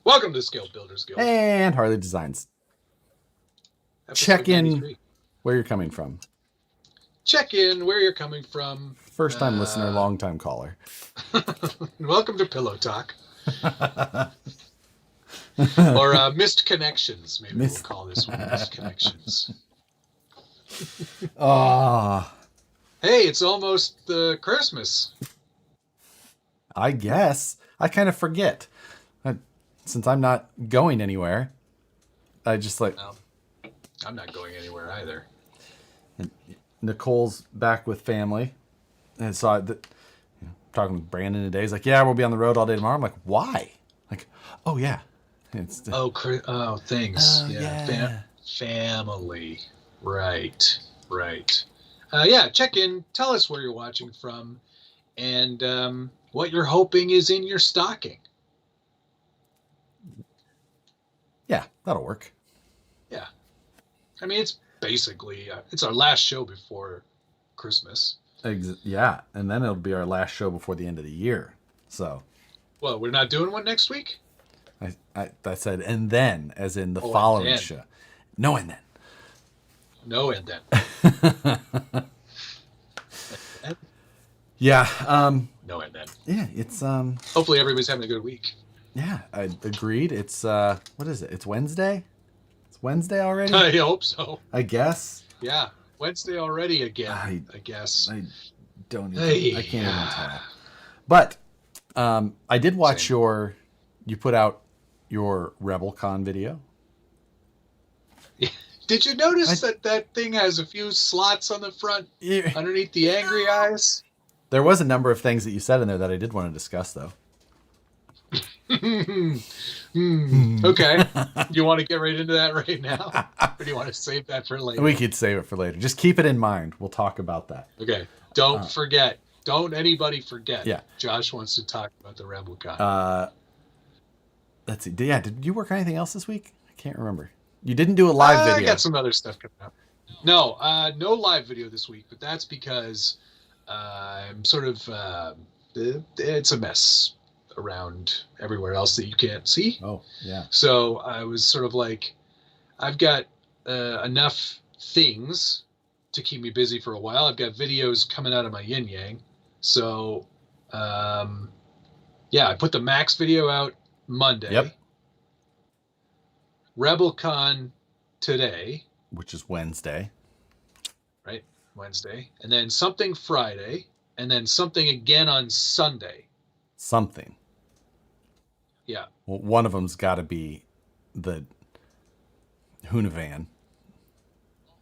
Welcome to Skill Builders Guild. And Harley Designs. Check in where you're coming from. Check in where you're coming from. First time listener, long time caller. Welcome to Pillow Talk. Or Missed Connections. Maybe we'll call this one Missed Connections. Hey, it's almost Christmas. I guess. I kind of forget. Since I'm not going anywhere, I just like... No, I'm not going anywhere either. And Nicole's back with family. And so talking with Brandon today. He's like, yeah, we'll be on the road all day tomorrow. I'm like, why? Like, oh, yeah. Things. Yeah. Family. Right. Yeah, check in. Tell us where you're watching from and what you're hoping is in your stocking. Yeah, that'll work. Yeah. I mean, it's basically, it's our last show before Christmas. Yeah, and then it'll be our last show before the end of the year. So. Well, we're not doing one next week? I said, and then, as in the following show. No, and then. No, and then. Yeah. No, and then. Yeah, it's... Hopefully everybody's having a good week. Yeah, I agreed. It's, what is it? It's Wednesday? It's Wednesday already? I hope so. I guess. Yeah, Wednesday already again, I guess. I don't even... I can't even tell. But I did watch you put out your RebelCon video. Yeah. Did you notice that thing has a few slots on the front underneath the angry eyes? There was a number of things that you said in there that I did want to discuss, though. Okay. You want to get right into that right now? Or do you want to save that for later? We could save it for later. Just keep it in mind. We'll talk about that. Okay. Don't forget. Don't anybody forget. Yeah. Josh wants to talk about the RebelCon. Let's see. Yeah. Did you work on anything else this week? I can't remember. You didn't do a live video. I got some other stuff coming up. No, no live video this week, but that's because I'm sort of, it's a mess around everywhere else that you can't see. Oh, yeah. So I was sort of like, I've got enough things to keep me busy for a while. I've got videos coming out of my yin yang. So, yeah, I put the Max video out Monday. Yep. RebelCon today. Which is Wednesday. Right? Wednesday. And then something Friday. And then something again on Sunday. Something. Yeah. Well, one of them's got to be the Hunavan.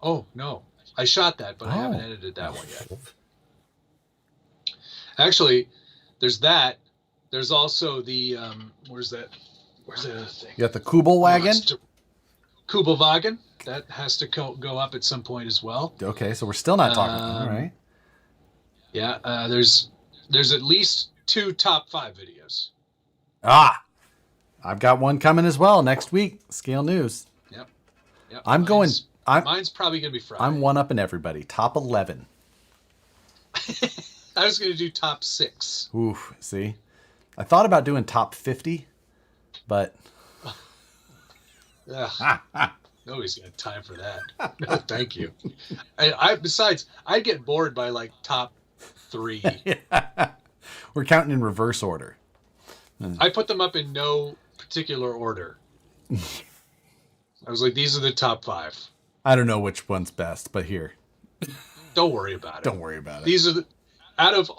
Oh, no. I shot that, but I haven't edited that one yet. Actually, there's that. There's also the, where's the other thing? You got the Kubel wagon? Kubel wagon. That has to go up at some point as well. Okay, so we're still not talking. All right. Yeah, there's at least 2 top 5 videos. I've got one coming as well next week. Scale News. Yep. Mine's probably going to be Friday. I'm one-upping everybody. Top 11. I was going to do top 6. Oof, see? I thought about doing top 50, but... Nobody's got time for that. No, thank you. Besides, I'd get bored by like top 3. Yeah. We're counting in reverse order. I put them up in no particular order. I was like, these are the top 5. I don't know which one's best, but here. Don't worry about it. Don't worry about it. These are out of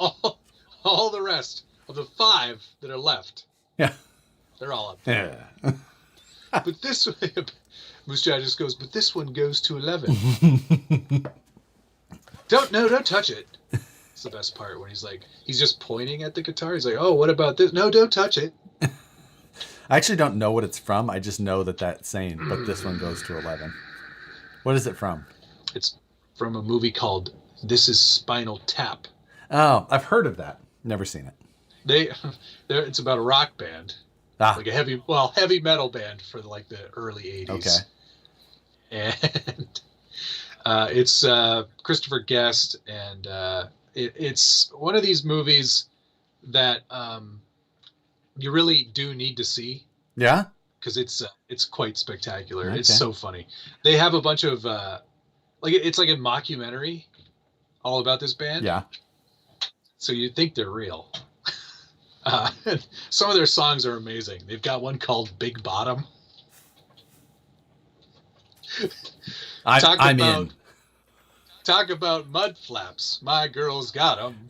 all the rest of the 5 that are left. Yeah. They're all up there. Yeah. But this Moose Jaw just goes, but this one goes to 11. Don't touch it. It's the best part when he's just pointing at the guitar. He's like, oh, what about this? No, don't touch it. I actually don't know what it's from. I just know that's saying, but this one goes to 11. What is it from? It's from a movie called This Is Spinal Tap. Oh, I've heard of that. Never seen it. It's about a rock band. Like a heavy metal band for like the early 80s. Okay. And it's Christopher Guest, and it's one of these movies that you really do need to see Yeah. because it's quite spectacular. It's Okay. so funny. They have a bunch of like it's like a mockumentary all about this band. Yeah. So you'd think they're real. Uh, some of their songs are amazing. They've got one called Big Bottom. I'm in. Talk about mud flaps. My girl's got them.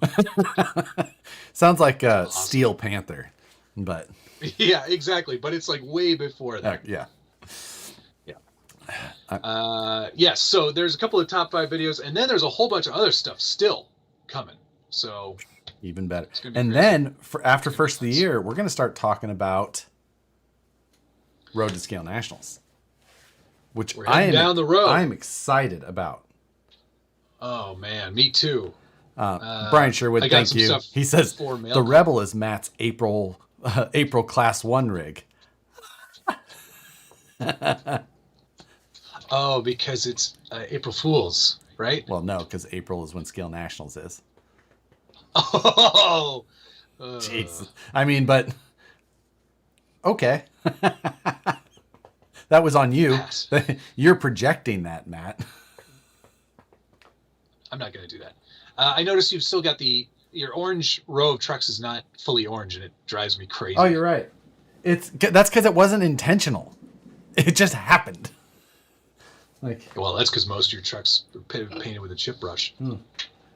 Sounds like Awesome. Steel Panther, but Yeah, exactly. But it's like way before that. yeah. Yes. So there's a couple of top 5 videos, and then there's a whole bunch of other stuff still coming. So Even better. gonna be And crazy. then after first of the year, we're going to start talking about Road to Scale Nationals, which We're heading down the road. I'm excited about. Oh man, me too. Brian Sherwood, I got thank some you. stuff He says for mail. the Rebel is Matt's April Class 1 rig. Oh, because it's April Fool's, right? Well, no, because April is when Scale Nationals is. Oh, Jeez. I mean, but okay. That was on you. Pass. You're projecting that, Matt. I'm not going to do that. I noticed you've still got your orange row of trucks is not fully orange, and it drives me crazy. Oh, you're right. That's because it wasn't intentional. It just happened. Well, that's because most of your trucks are painted with a chip brush.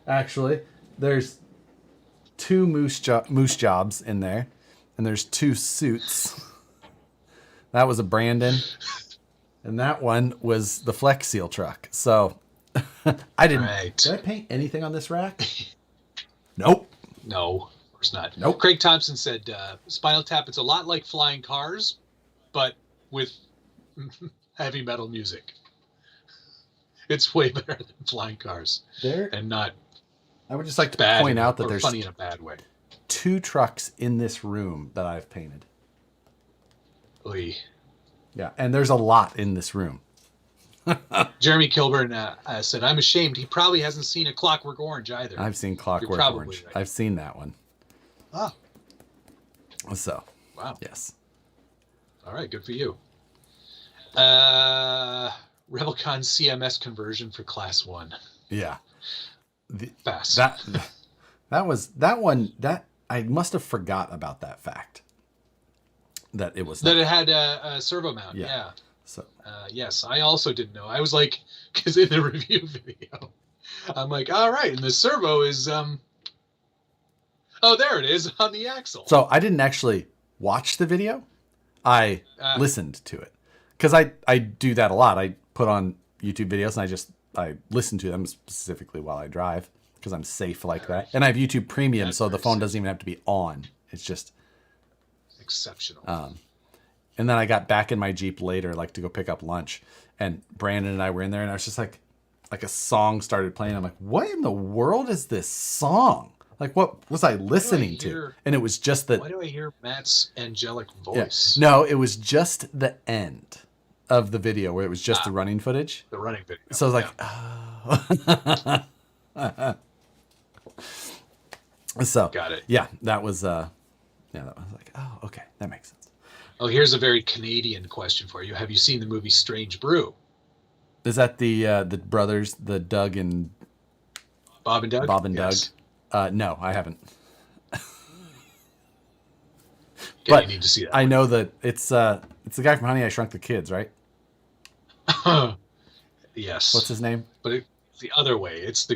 Actually, there's 2 moose jobs in there, and there's 2 suits. That was a Brandon, and that one was the Flex Seal truck. So I didn't. Right. Did I paint anything on this rack? Nope. No, of course not. Nope. Craig Thompson said, Spinal Tap, it's a lot like Flying Cars, but with heavy metal music. It's way better than Flying Cars. And not I would just like to bad point out that or there's funny in a bad way. 2 trucks in this room that I've painted. Oy. Yeah, and there's a lot in this room. Jeremy Kilburn said, I'm ashamed. He probably hasn't seen A Clockwork Orange either. I've seen Clockwork probably Orange. right. I've seen that one. Oh, So, wow. yes. All right, good for you. RebelCon CMS conversion for Class 1. Yeah. Fast. That one I must have forgot about that fact. That it was That it had a servo mount. Yeah. So Yes, I also didn't know. I was like, because in the review video, I'm like, all right, and the servo is, oh, there it is on the axle. So I didn't actually watch the video. I listened to it because I do that a lot. I put on YouTube videos and I listen to them specifically while I drive because I'm safe like that. And I have YouTube Premium, so the phone doesn't even have to be on. It's just exceptional. And then I got back in my Jeep later, like to go pick up lunch, and Brandon and I were in there, and I was just like a song started playing. I'm like, what in the world is this song? Like, what was I listening to? And it was just that. Why do I hear Matt's angelic voice? Yeah. No, it was just the end of the video where it was just the running footage. The running video. So I was like, oh. So got it. Yeah, that was that was like, oh, okay, that makes sense. Oh, here's a very Canadian question for you. Have you seen the movie Strange Brew? Is that the brothers, the Doug and Bob and Doug? Bob and Yes. Doug? No, I haven't. Okay, But you need to see that. I know that it's the guy from Honey, I Shrunk the Kids, right? Yes. What's his name? But it's the other way. It's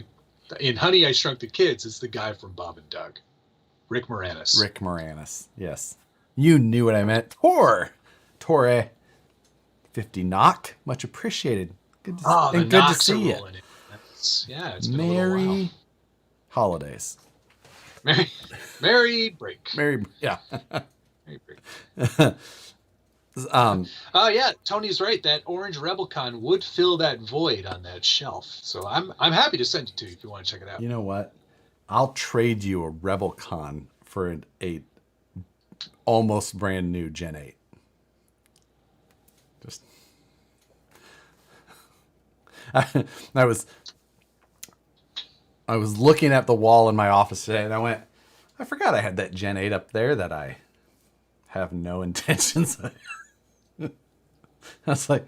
in Honey, I Shrunk the Kids. It's the guy from Bob and Doug, Rick Moranis. Rick Moranis. Yes, you knew what I meant. Torre, 50 knock, much appreciated. Good to, and good to see you. It's been a little while. Merry holidays. Merry break. Merry, yeah. Merry break. Oh yeah, Tony's right. That orange RebelCon would fill that void on that shelf. So I'm happy to send it to you if you want to check it out. You know what? I'll trade you a RebelCon for a almost brand new Gen 8. Just I was looking at the wall in my office today and I went, I forgot I had that Gen 8 up there that I have no intentions. I was like,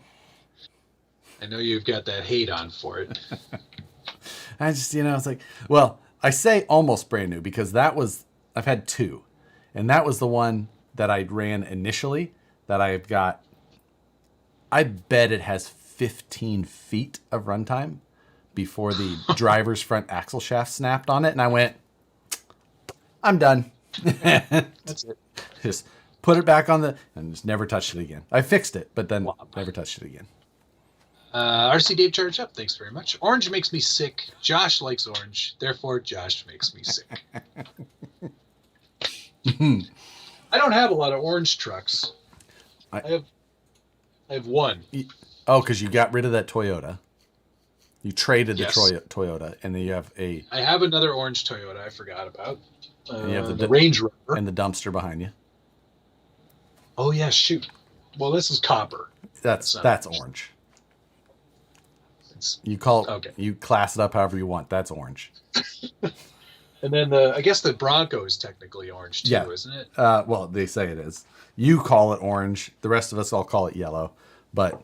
I know you've got that hate on for it. I just, I was like, well, I say almost brand new because I've had two. And that was the one that I ran initially that I've got. I bet it has 15 feet of runtime before the driver's front axle shaft snapped on it. And I went, I'm done. That's it. Just put it back on and just never touched it again. I fixed it, but then never touched it again. RC Dave Charge Up, thanks very much. Orange makes me sick. Josh likes orange. Therefore, Josh makes me sick. I don't have a lot of orange trucks. I have one. Oh, because you got rid of that Toyota. You traded the Yes. Toyota, and then you have I have another orange Toyota I forgot about. you have the Range Rover. and the dumpster behind you. Oh, yeah, shoot. Well, this is copper. That's orange. It's, You call okay. You class it up however you want. That's orange. And then I guess the Bronco is technically orange too, isn't it? Well, they say it is. You call it orange. The rest of us all call it yellow. But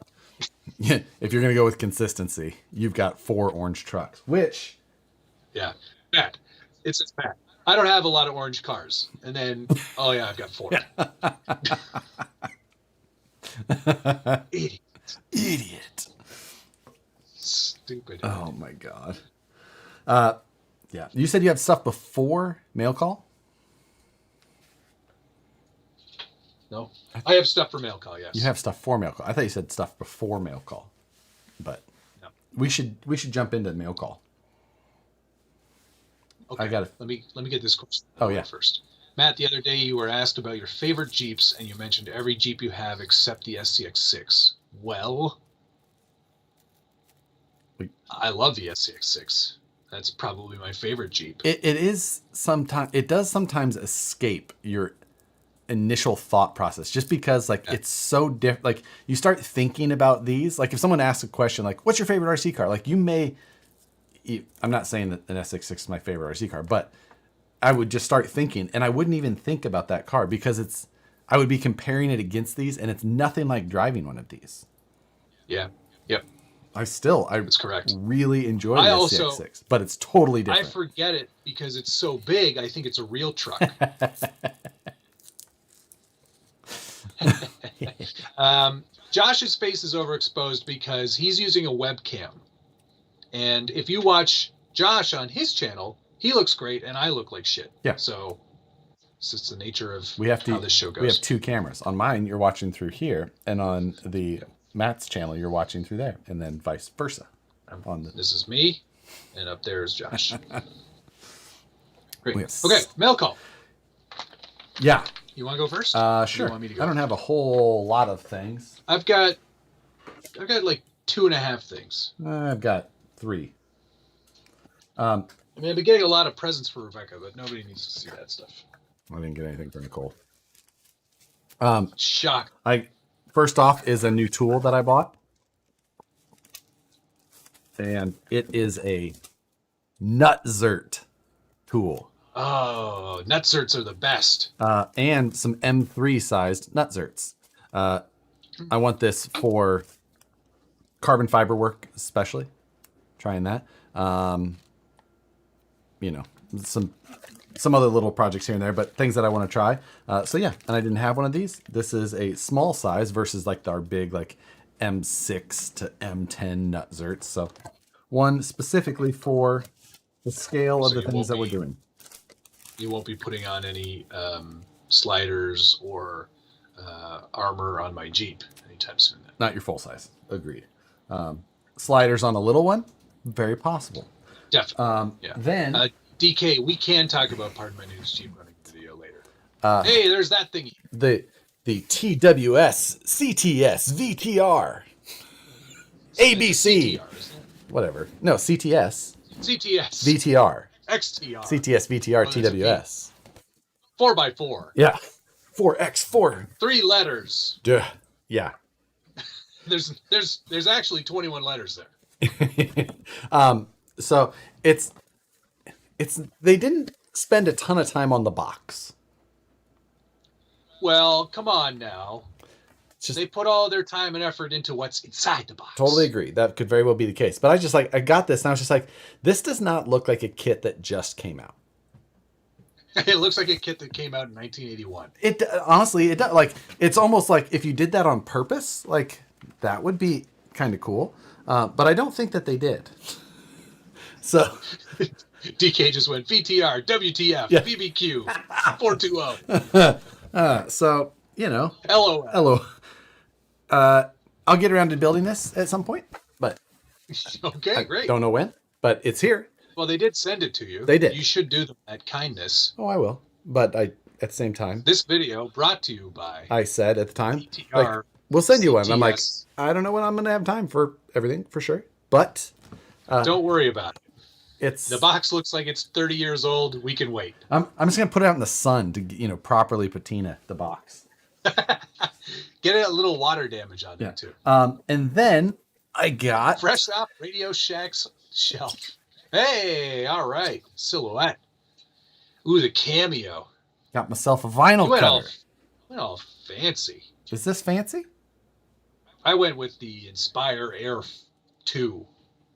if you're going to go with consistency, you've got 4 orange trucks, which... Yeah. Matt. It's Matt. I don't have a lot of orange cars. And then, oh yeah, I've got 4. Idiot. Stupid. Oh my God. Yeah. You said you have stuff before mail call? No. I have stuff for mail call, yes. You have stuff for mail call. I thought you said stuff before mail call. But no. we should jump into mail call. Okay. I got it. Let me get this question first. Matt, the other day you were asked about your favorite Jeeps, and you mentioned every Jeep you have except the SCX6. Well, I love the SCX6. That's probably my favorite Jeep. It is sometimes. It does sometimes escape your initial thought process, just because it's so different. Like you start thinking about these. Like if someone asks a question like, "What's your favorite RC car?" Like you may. I'm not saying that an SX6 is my favorite RC car, but I would just start thinking, and I wouldn't even think about that car because I would be comparing it against these, and it's nothing like driving one of these. Yeah. Yep. That's correct. Really enjoy the SCX6, but it's totally different. I forget it because it's so big. I think it's a real truck. Josh's face is overexposed because he's using a webcam. And if you watch Josh on his channel, he looks great and I look like shit. Yeah. So it's just the nature of how this show goes. We have 2 cameras. On mine, you're watching through here, and on the Matt's channel, you're watching through there, and then vice versa. This is me, and up there is Josh. Great. Okay, mail call. Yeah. You want to go first? Sure. You want me to go? I don't have a whole lot of things. I've got like 2.5 things. I've got 3. I mean, I've been getting a lot of presents for Rebecca, but nobody needs to see that stuff. I didn't get anything for Nicole. Shock. First off is a new tool that I bought. And it is a nutzert tool. Oh, nutzerts are the best. And some M3 sized nutzerts. I want this for carbon fiber work, especially. Trying that. Some other little projects here and there, but things that I want to try. So yeah, and I didn't have one of these. This is a small size versus like our big like M6 to M10 nutzerts. So one specifically for the scale of the things that we're doing. You won't be putting on any sliders or armor on my Jeep anytime soon. Then. Not your full size. Agreed. Sliders on a little one, very possible. Definitely. Yeah. Then DK, we can talk about Pardon My News Jeep running video later. Hey, there's that thingy. The TWS CTS VTR ABC whatever. No, CTS VTR XTR CTS VTR TWS 4x4. Yeah. 4x4. 3 letters. Duh. Yeah. There's actually 21 letters there. So it's they didn't spend a ton of time on the box. Well, come on now. Just, They put all their time and effort into what's inside the box. totally agree. That could very well be the case. But I got this and I was just like, this does not look like a kit that just came out. It looks like a kit that came out in 1981. It honestly, it does. Like, it's almost like if you did that on purpose, like that would be kind of cool. But I don't think that they did. So DK just went VTR, WTF, yeah. BBQ, 420. So, you know, LOL. I'll get around to building this at some point, but Okay, great. Don't know when, but it's here. Well, they did send it to you. They did. You should do them that kindness. Oh, I will. But at the same time, This video brought to you by I said at the time, VTR, like, we'll send you one. I'm like, CTS. I don't know when I'm going to have time for everything for sure, but Don't worry about it. it's The box looks like it's 30 years old. We can wait. I'm just going to put it out in the sun to, you know, properly patina the box. Get a little water damage on there too. And then I got Fresh off Radio Shack's shelf. Hey, all right. Silhouette. Ooh, the cameo. got myself a vinyl You went cutter. all fancy. Is this fancy? I went with the Inspire Air 2,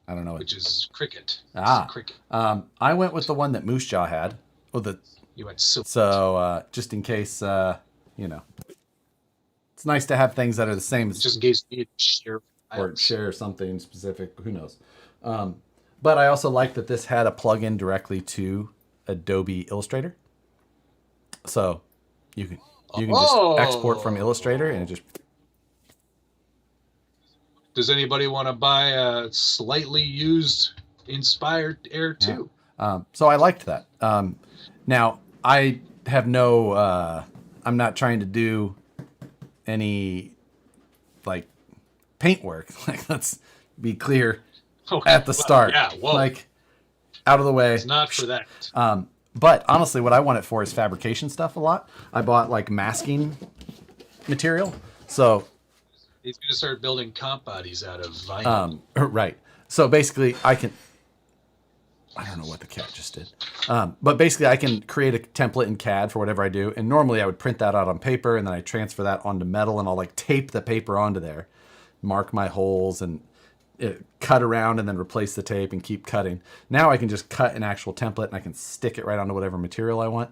I don't know. which is Cricket. Ah. Cricket. I went with the one that Moose Jaw had. Well, You went silhouette. so just in case, you know, it's nice to have things that are the same as Just in case you need to share. or share something specific. Who knows? But I also like that this had a plug-in directly to Adobe Illustrator, so you can just export from Illustrator and it just. Does anybody want to buy a slightly used Inspire Air 2? So I liked that. Now I have no. I'm not trying to do any like paint work. Like, let's be clear at the start. Yeah, whoa. Like, out of the way. It's not for that. But honestly, what I want it for is fabrication stuff a lot. I bought like masking material. So, He's going to start building comp bodies out of vinyl. right. So basically I don't know what the cat just did. But basically I can create a template in CAD for whatever I do. And normally I would print that out on paper and then I transfer that onto metal and I'll like tape the paper onto there, mark my holes and cut around and then replace the tape and keep cutting. Now I can just cut an actual template and I can stick it right onto whatever material I want.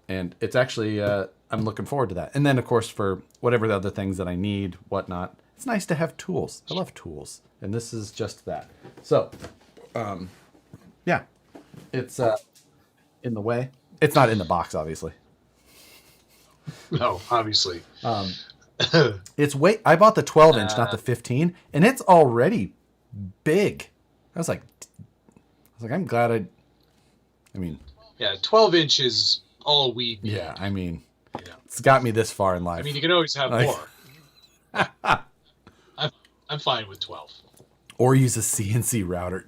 And it's actually, I'm looking forward to that. And then of course for whatever the other things that I need, whatnot, it's nice to have tools. I love tools. And this is just that. So, yeah, it's in the way. It's not in the box, obviously. No, obviously. It's I bought the 12-inch, not the 15, and it's already big. I was like, I'm glad I mean, Yeah, 12 inch is all we need. yeah, I mean, Yeah. it's got me this far in life. I mean, you can always have Like- more. I'm fine with 12. Or use a CNC router.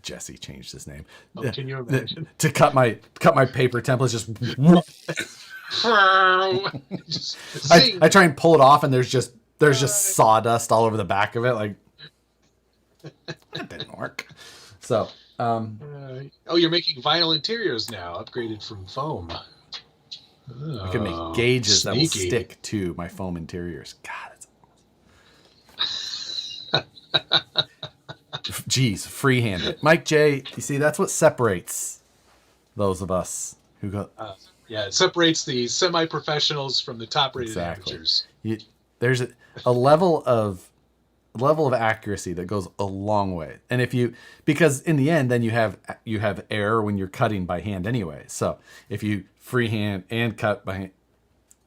Jesse changed his name. Oh, can you imagine? To cut my paper templates, just Just I zing. try and pull it off, and there's just sawdust all over the back of it. Like, that didn't work. So, Oh, you're making vinyl interiors now, upgraded from foam. I can make gauges that will sneaky. stick to my foam interiors. God, geez, freehand. Mike J, you see, that's what separates those of us who go. Yeah, it separates the semi-professionals from the top-rated Exactly. amateurs. There's a level of accuracy that goes a long way. And because in the end, then you have error when you're cutting by hand anyway. So if you freehand and cut by hand,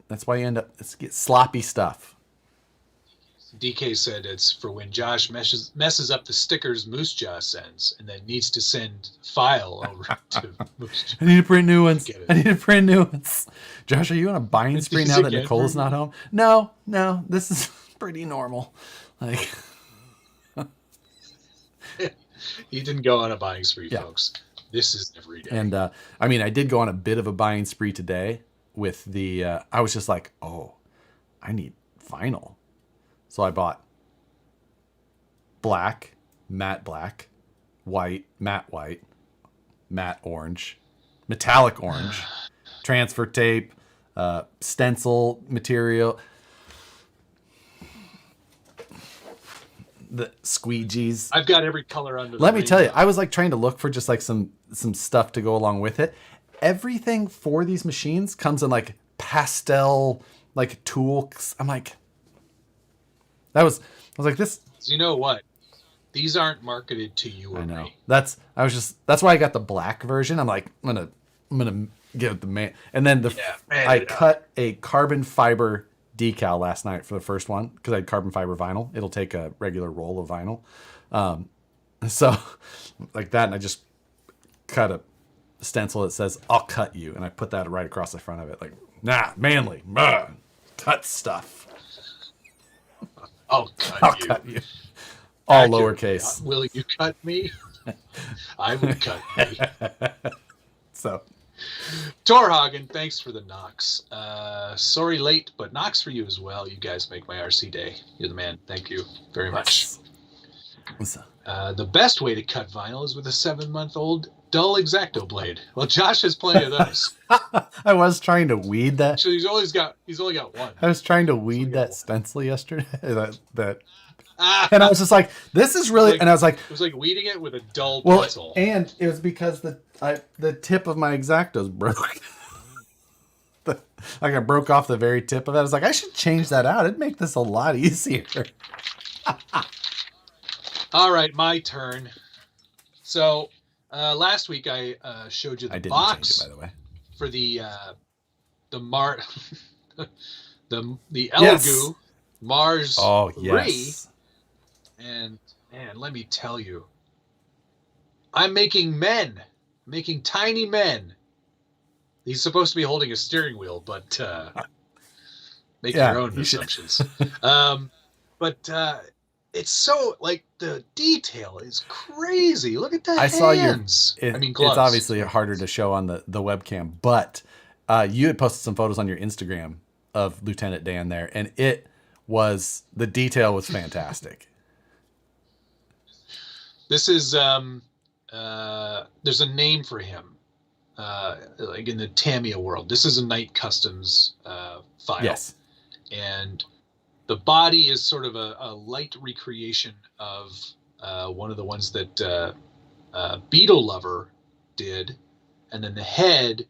that's why you end up get sloppy stuff. DK said it's for when Josh messes up the stickers Moose Jaw sends and then needs to send file over to Moose Jaw. I need to print new ones. Get it. I need to print new ones. Josh, are you on a buying spree now that Again, Nicole's not home? No, this is pretty normal. Like, He didn't go on a buying spree, Yeah. folks. This is every day. and I mean, I did go on a bit of a buying spree today with the. I was just like, oh, I need vinyl, so I bought black, matte white, matte orange, metallic orange, transfer tape, stencil material. The squeegees. I've got every color under the Let me tell you, rainbow. I was like trying to look for just like some stuff to go along with it. Everything for these machines comes in like pastel, like tools. I'm like, I was like this. You know what? These aren't marketed to you or I know. me. That's why I got the black version. I'm like, I'm gonna give it the man. And then I cut a carbon fiber decal last night for the first one because I had carbon fiber vinyl. It'll take a regular roll of vinyl. So like that, and I just cut a stencil that says "I'll cut you," and I put that right across the front of it. Like, nah, manly, cut stuff. I'll cut you. All lowercase. Will you cut me? I will cut me. So, Torhagen, thanks for the knocks. Sorry late, but knocks for you as well. You guys make my RC day. You're the man. Thank you very much. The best way to cut vinyl is with a 7-month-old dull X-Acto blade. Well, Josh has plenty of those. I was trying to weed that. So he's only got one. I was trying to weed that stencil yesterday. And I was just like, this is really, and I was like, it was like weeding it with a dull pencil. And it was because the tip of my X-Actos broke. Like I broke off the very tip of it. I was like, I should change that out. It'd make this a lot easier. All right, my turn. So last week I showed you the box change it, by the way. for the the Elegoo Yes. Mars 3. Yes. And man, let me tell you, I'm making tiny men. He's supposed to be holding a steering wheel, but make your own assumptions. But it's so, like, the detail is crazy. Look at the hands. Saw gloves. It's obviously harder to show on the webcam, but you had posted some photos on your Instagram of Lieutenant Dan there, and the detail was fantastic. This is there's a name for him, like in the Tamiya world. This is a Knight Customs file. Yes, and the body is sort of a light recreation of one of the ones that Beetle Lover did, and then the head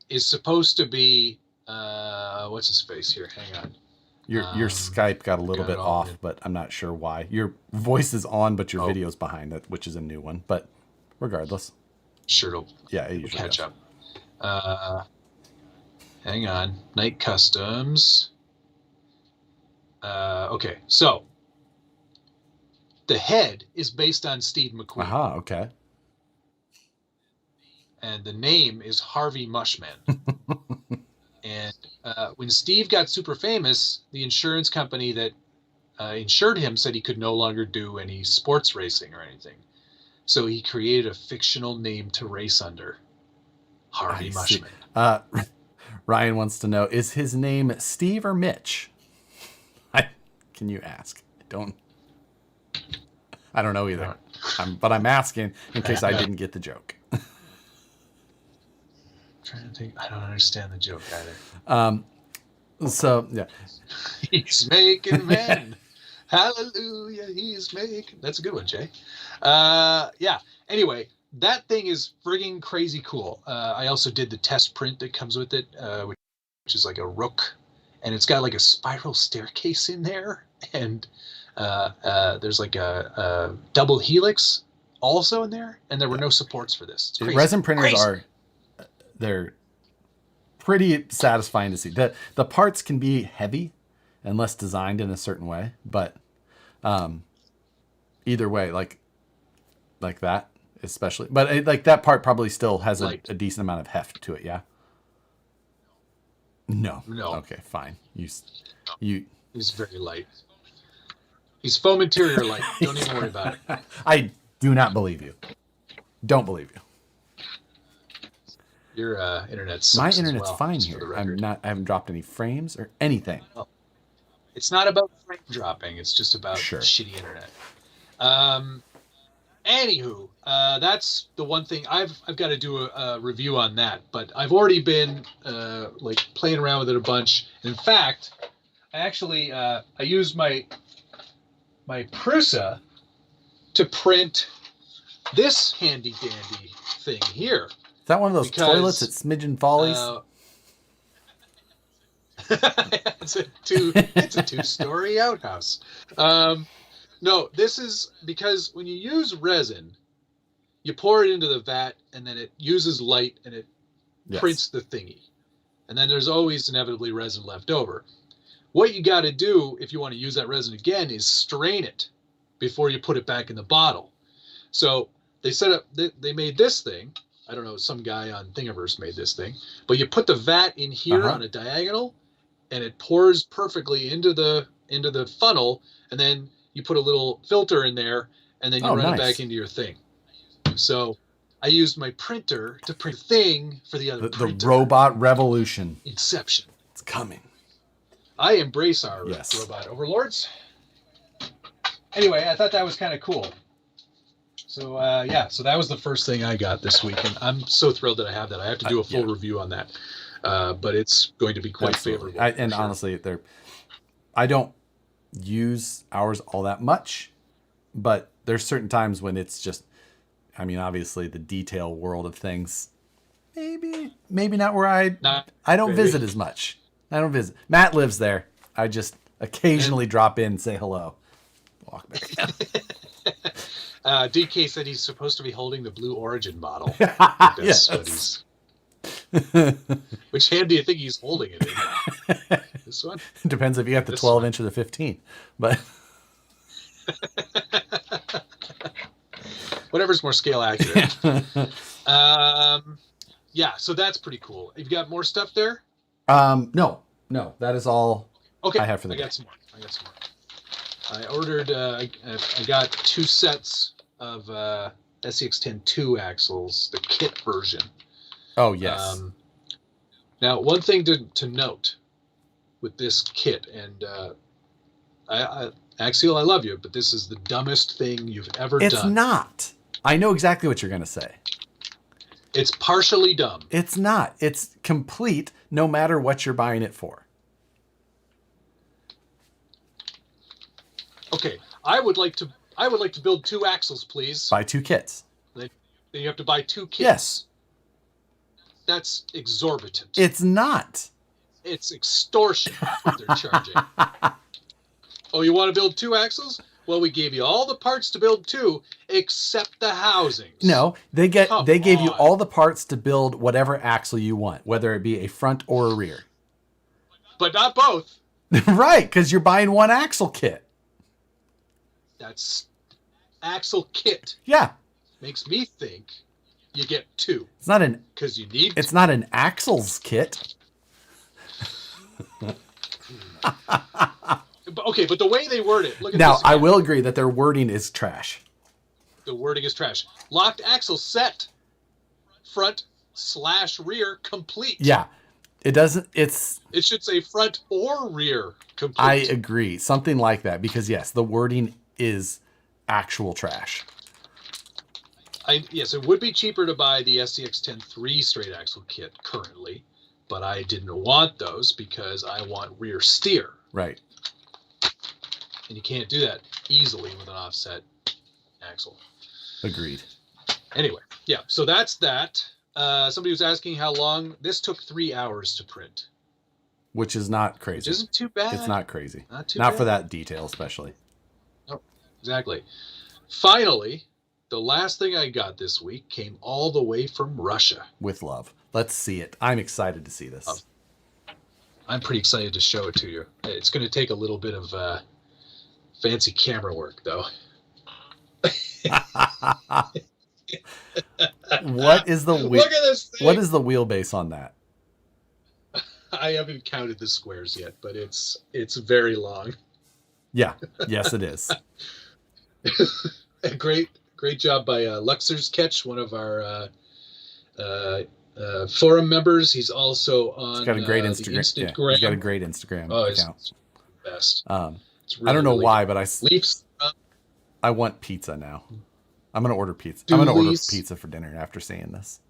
is supposed to be what's his face here? Hang on. Your Skype got a little bit off, but I'm not sure why. Your voice is on, but your video's behind it, which is a new one. But regardless, sure, it'll catch up. Hang on, Knight Customs. Okay, so the head is based on Steve McQueen. Aha, okay. And the name is Harvey Mushman. And when Steve got super famous, the insurance company that insured him said he could no longer do any sports racing or anything. So he created a fictional name to race under. Harvey Mushman. Ryan wants to know, is his name Steve or Mitch? Can you ask? I don't know either. But I'm asking in case I didn't get the joke. Trying to think. I don't understand the joke either. So yeah, he's making men. Hallelujah, he's making. That's a good one, Jay. Yeah. Anyway, that thing is frigging crazy cool. I also did the test print that comes with it, which is like a rook, and it's got like a spiral staircase in there, and there's like a double helix also in there, and there were no supports for this. It's crazy. Resin printers they're pretty satisfying to see. The parts can be heavy unless designed in a certain way, but either way, like that especially. But like that part probably still has a decent amount of heft to it, yeah? No. Okay, fine. He's very light. He's foam interior light. Don't even worry about it. I do not believe you. Don't believe you. Your internet sucks. My internet's fine here. I haven't dropped any frames or anything. Well, it's not about frame dropping. It's just about shitty internet. Anywho, that's the one thing I've got to do a review on that. But I've already been like playing around with it a bunch. In fact, I used my Prusa to print this handy dandy thing here. Is that one of those toilets at Smidgen Follies? It's a 2-story outhouse. No, this is because when you use resin, you pour it into the vat and then it uses light and it prints the thingy. And then there's always inevitably resin left over. What you got to do if you want to use that resin again is strain it before you put it back in the bottle. So they made this thing. I don't know, some guy on Thingiverse made this thing. But you put the vat in here on a diagonal and it pours perfectly into the funnel, and then you put a little filter in there and then you run it back into your thing. So I used my printer to print the thing for the other printer. The robot revolution. Inception. It's coming. I embrace our robot overlords. Anyway, I thought that was kind of cool. So, so that was the first thing I got this week, and I'm so thrilled that I have that. I have to do a full review on that, but it's going to be quite favorable. Honestly, I don't use ours all that much, but there's certain times when it's just, I mean, obviously the detail world of things, maybe not where I don't visit as much. I don't visit. Matt lives there. I just occasionally drop in and say hello. Walk back down. DK said he's supposed to be holding the Blue Origin model. Yes. Which hand do you think he's holding it in? This one? It depends if you have the 12-inch or the 15. But whatever's more scale accurate. So that's pretty cool. You've got more stuff there? No. That is all I have for the day. I got some more. I ordered, I got 2 sets of SCX-10 axles, the kit version. Oh, yes. Now, one thing to note with this kit, and Axial, I love you, but this is the dumbest thing you've ever done. It's not. I know exactly what you're going to say. It's partially dumb. It's not. It's complete no matter what you're buying it for. Okay, I would like to build 2 axles, please. Buy 2 kits. Then you have to buy 2 kits. Yes. That's exorbitant. It's not. It's extortion what they're charging. Oh, you want to build 2 axles? Well, we gave you all the parts to build 2, except the housings. No, they gave you all the parts to build whatever axle you want, whether it be a front or a rear. But not both. Right, because you're buying 1 axle kit. That's axle kit. Yeah. Makes me think you get 2. It's not an because you need. It's not an axles kit. But the way they word it, look at now, this. I will agree that their wording is trash. The wording is trash. Locked axle set. Front/rear complete. Yeah. It doesn't. It should say front or rear complete. I agree. Something like that. Because, yes, the wording is actual trash. Yes, it would be cheaper to buy the SCX-10 straight axle kit currently, but I didn't want those because I want rear steer. Right. And you can't do that easily with an offset axle. Agreed. Anyway, yeah, so that's that. Somebody was asking how long. This took 3 hours to print. Which is not crazy. Which isn't too bad. It's not crazy. Not bad. For for that detail, especially. No, exactly. Finally, the last thing I got this week came all the way from Russia. With love. Let's see it. I'm excited to see this. I'm pretty excited to show it to you. It's going to take a little bit of fancy camera work, though. What is the Look at this thing. What is the wheelbase on that? I haven't counted the squares yet, but it's very long. Yeah. Yes, it is. Great job by Luxor's Catch, one of our forum members. He's also on. He's got a great Instagram. Yeah, he's got a great Instagram account. It's best. It's really, I don't know why, but I want pizza now. I'm gonna order pizza. I'm gonna order Dualies. pizza for dinner after seeing this.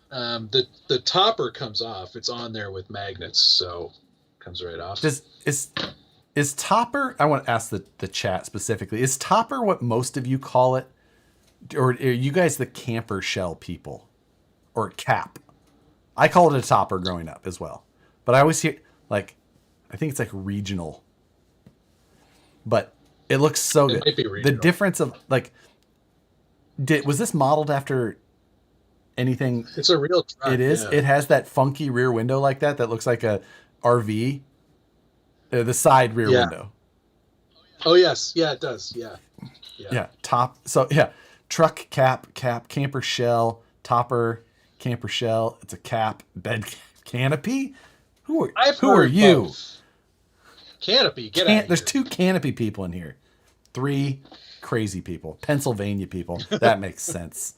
The topper comes off. It's on there with magnets, so it comes right off. Is topper? I want to ask the chat specifically. Is topper what most of you call it, or are you guys the camper shell people, or cap? I called it a topper growing up as well, but I always hear like, I think it's like regional, but it looks so good. Might be The regional. difference of like, was this modeled after anything? It's a real truck. It is. Yeah. It has that funky rear window like that looks like a RV. The side rear window. Oh yes, yeah, it does. Yeah. Yeah. Top. So yeah, truck cap, camper shell, topper, camper shell. It's a cap, bed canopy. Who are you? Both. Canopy. Get out of There's here. 2 canopy people in here. 3 crazy people. Pennsylvania people. That makes sense.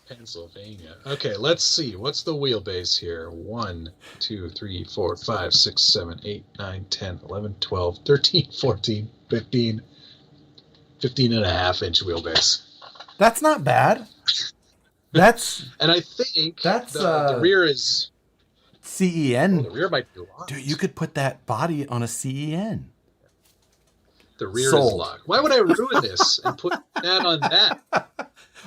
Pennsylvania. Okay, let's see. What's the wheelbase here? 1, 2, 3, 4, 5, 6, 7, 8, 9, 10, 11, 12, 13, 14, 15, 15 and a half inch wheelbase. That's not bad. That's And I think That's, the rear is CEN. the rear might be locked. Dude, you could put that body on a CEN. The rear Sold. is locked. Why would I ruin this and put that on that?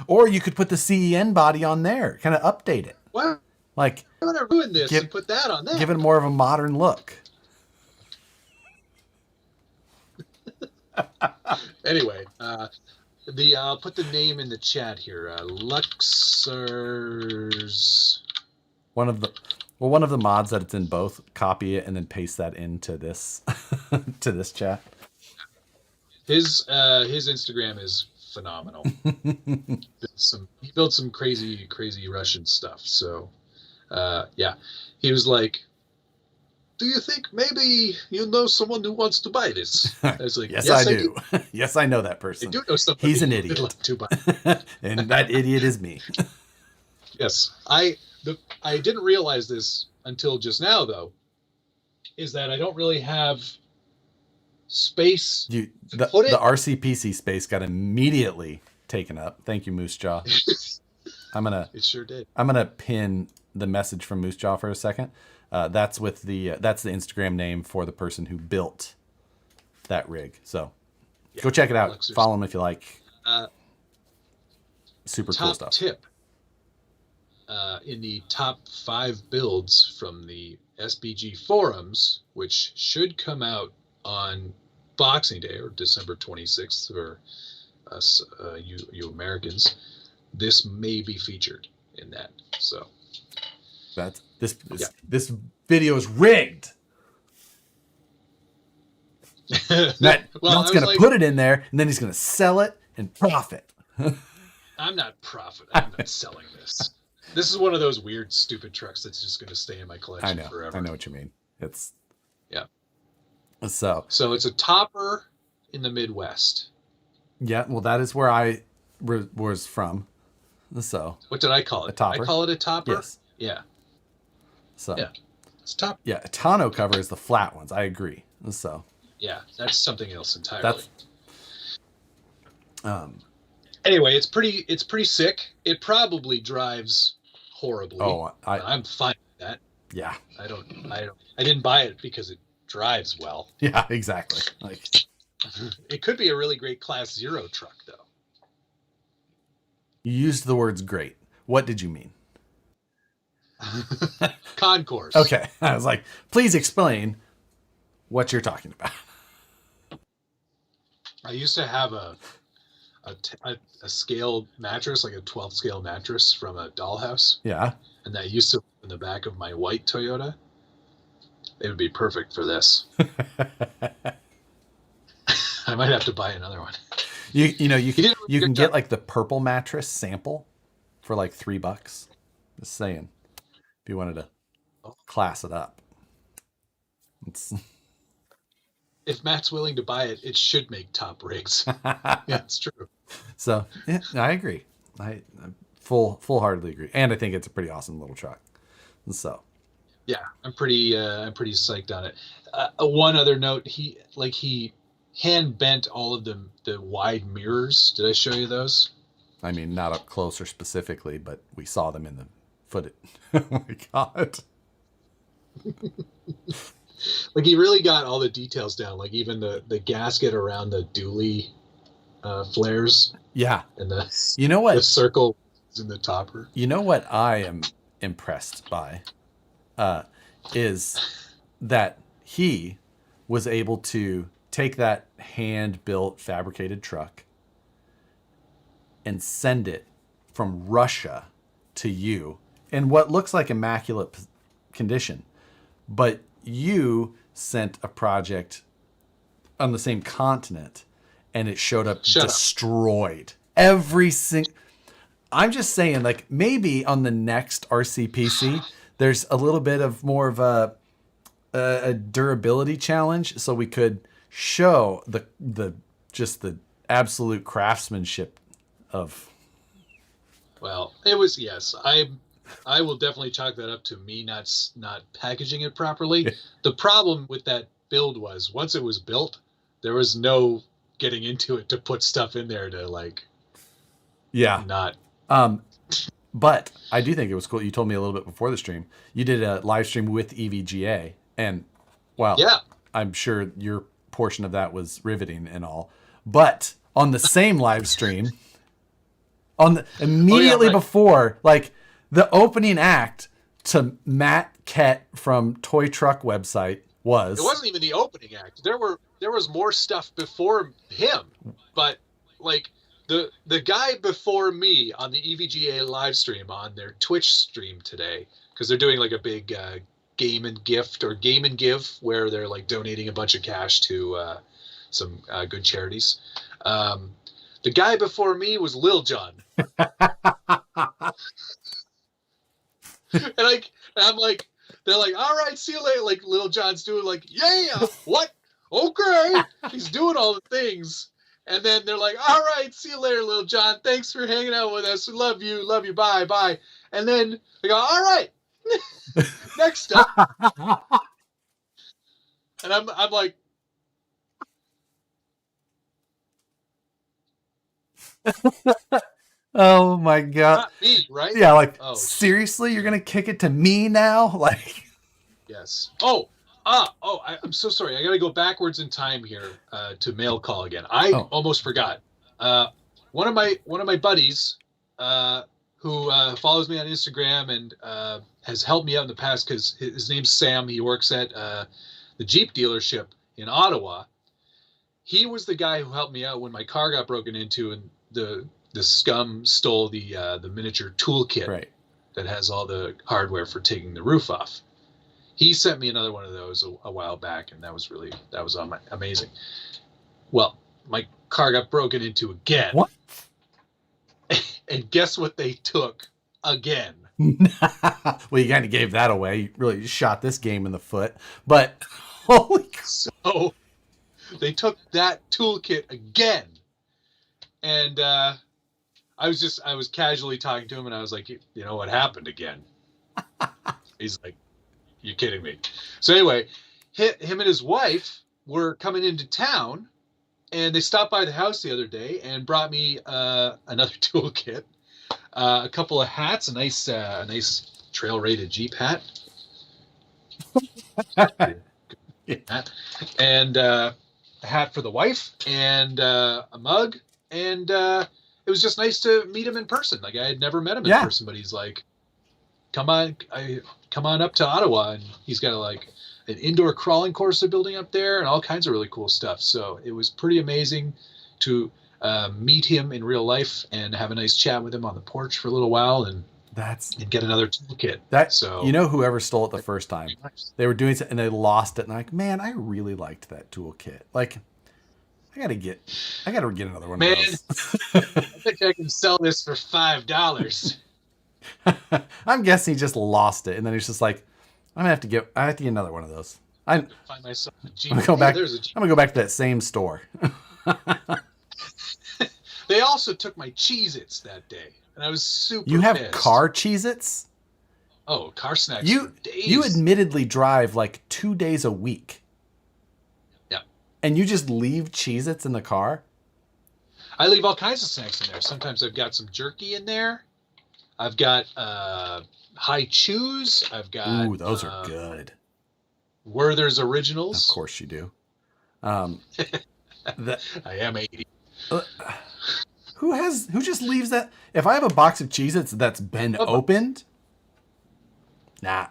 Or you could put the CEN body on there, kind of update it. Why Like, would I ruin this and put that on that? give it more of a modern look. Anyway, I'll put the name in the chat here. Luxor's. One of the mods that it's in both, copy it and then paste that into this to this chat. His Instagram is phenomenal. He built some crazy Russian stuff. So, yeah, he was like, "Do you think maybe you know someone who wants to buy this?" I was like, yes, I do. Yes, I know that I person. do know somebody. He's an who would idiot. like to buy. And that idiot is me. Yes, I didn't realize this until just now, though, is that I don't really have space The put it. RCPC space got immediately taken up. Thank you, Moose Jaw. It sure did. I'm gonna pin the message from Moose Jaw for a second. That's with that's the Instagram name for the person who built that rig. So go check it out. Luxor's. Follow him if you like. Super cool Top stuff. tip. In the top 5 builds from the SBG forums, which should come out on Boxing Day or December 26th for us, you Americans, this may be featured in that. So That's this video is rigged. Matt's gonna put it in there and then he's gonna sell it and profit. I'm not I'm not selling this. This is one of those weird, stupid trucks that's just going to stay in my collection forever. I know what you mean. It's yeah. So it's a topper in the Midwest. Yeah, well, that is where I was from. So what did I call it? A topper. I call it a topper. Yes. Yeah. So yeah, it's a topper. Yeah, a tonneau cover is the flat ones. I agree. So yeah, that's something else entirely. That's Anyway, it's pretty sick. It probably drives horribly. Oh, I'm fine with that. Yeah. I didn't buy it because it drives well. Yeah, exactly. Like it could be a really great Class 0 truck, though. You used the words great. What did you mean? Concourse. Okay. I was like, please explain what you're talking about. I used to have a scale mattress, like a 12th scale mattress from a dollhouse. Yeah. And that used to live in the back of my white Toyota. It would be perfect for this. I might have to buy another one. You can get like the purple mattress sample for like $3. Just saying. If you wanted to class it up. If Matt's willing to buy it, it should make top rigs. Yeah, it's true. So yeah, I agree. I full-heartedly agree, and I think it's a pretty awesome little truck. So yeah, I'm pretty psyched on it. One other note: he hand bent all of the wide mirrors. Did I show you those? I mean, not up close or specifically, but we saw them in the footage. Oh my God. Like he really got all the details down, like even the gasket around the dually flares. Yeah. And you know what? The circle in the topper. You know what I am impressed by is that he was able to take that hand-built fabricated truck and send it from Russia to you in what looks like immaculate condition. But you sent a project on the same continent and it showed up destroyed. Every single... I'm just saying, like, maybe on the next RCPC, there's a little bit of more of a durability challenge, so we could show the absolute craftsmanship of... Well, it was, yes. I will definitely chalk that up to me not packaging it properly. The problem with that build was once it was built, there was no getting into it to put stuff in there to like... Yeah. Not... But I do think it was cool. You told me a little bit before the stream. You did a live stream with EVGA, and wow, yeah, I'm sure your portion of that was riveting and all. But on the same live stream, immediately before, like the opening act to Matt Kett from Toy Truck website was... It wasn't even the opening act. There was more stuff before him, but like... The guy before me on the EVGA live stream on their Twitch stream today, because they're doing like a big game and gift or game and give where they're like donating a bunch of cash to some good charities. The guy before me was Lil Jon. and I'm like, they're like, all right, see you later. Like Lil Jon's doing like, yeah, what? Okay. He's doing all the things. And then they're like, all right, see you later, Lil Jon. Thanks for hanging out with us. Love you. Bye, bye. And then they go, all right, next up. And I'm like, oh my God. Not me, right? Yeah, like, seriously? You're going to kick it to me now? Like... Yes. I'm so sorry. I got to go backwards in time here to mail call again. I almost forgot. One of my buddies who follows me on Instagram and has helped me out in the past because his name's Sam. He works at the Jeep dealership in Ottawa. He was the guy who helped me out when my car got broken into and the scum stole the miniature toolkit that has all the hardware for taking the roof off. He sent me another one of those a while back, and that was amazing. Well, my car got broken into again. What? And guess what they took again? Well, you kind of gave that away. You really shot this game in the foot. But holy crap. So they took that toolkit again. And I was casually talking to him, and I was like, you know what happened again? He's like, you're kidding me. So anyway, him and his wife were coming into town, and they stopped by the house the other day and brought me another toolkit, a couple of hats, a nice trail-rated Jeep hat, and a hat for the wife, and a mug, and it was just nice to meet him in person. Like I had never met him in person, but he's like, come on up to Ottawa, and he's got an indoor crawling course they're building up there and all kinds of really cool stuff. So it was pretty amazing to meet him in real life and have a nice chat with him on the porch for a little while and get another toolkit. So whoever stole it the first time, they were doing it and they lost it, and like, man, I really liked that toolkit. Like, I gotta get another one of those. I think I can sell this for $5. I'm guessing he just lost it, and then he's just like, I have to get another one of those. I'm gonna go back to that same store. They also took my Cheez-Its that day, and I was super You have pissed. car Cheez-Its? Oh, car snacks for days. You admittedly drive like 2 days a week. Yeah. And you just leave Cheez-Its in the car? I leave all kinds of snacks in there. Sometimes I've got some jerky in there. I've got High Chews. I've got... Ooh, those are good. Werther's Originals. Of course you do. I am 80. Who just leaves that? If I have a box of Cheez-Its that's been opened, nah.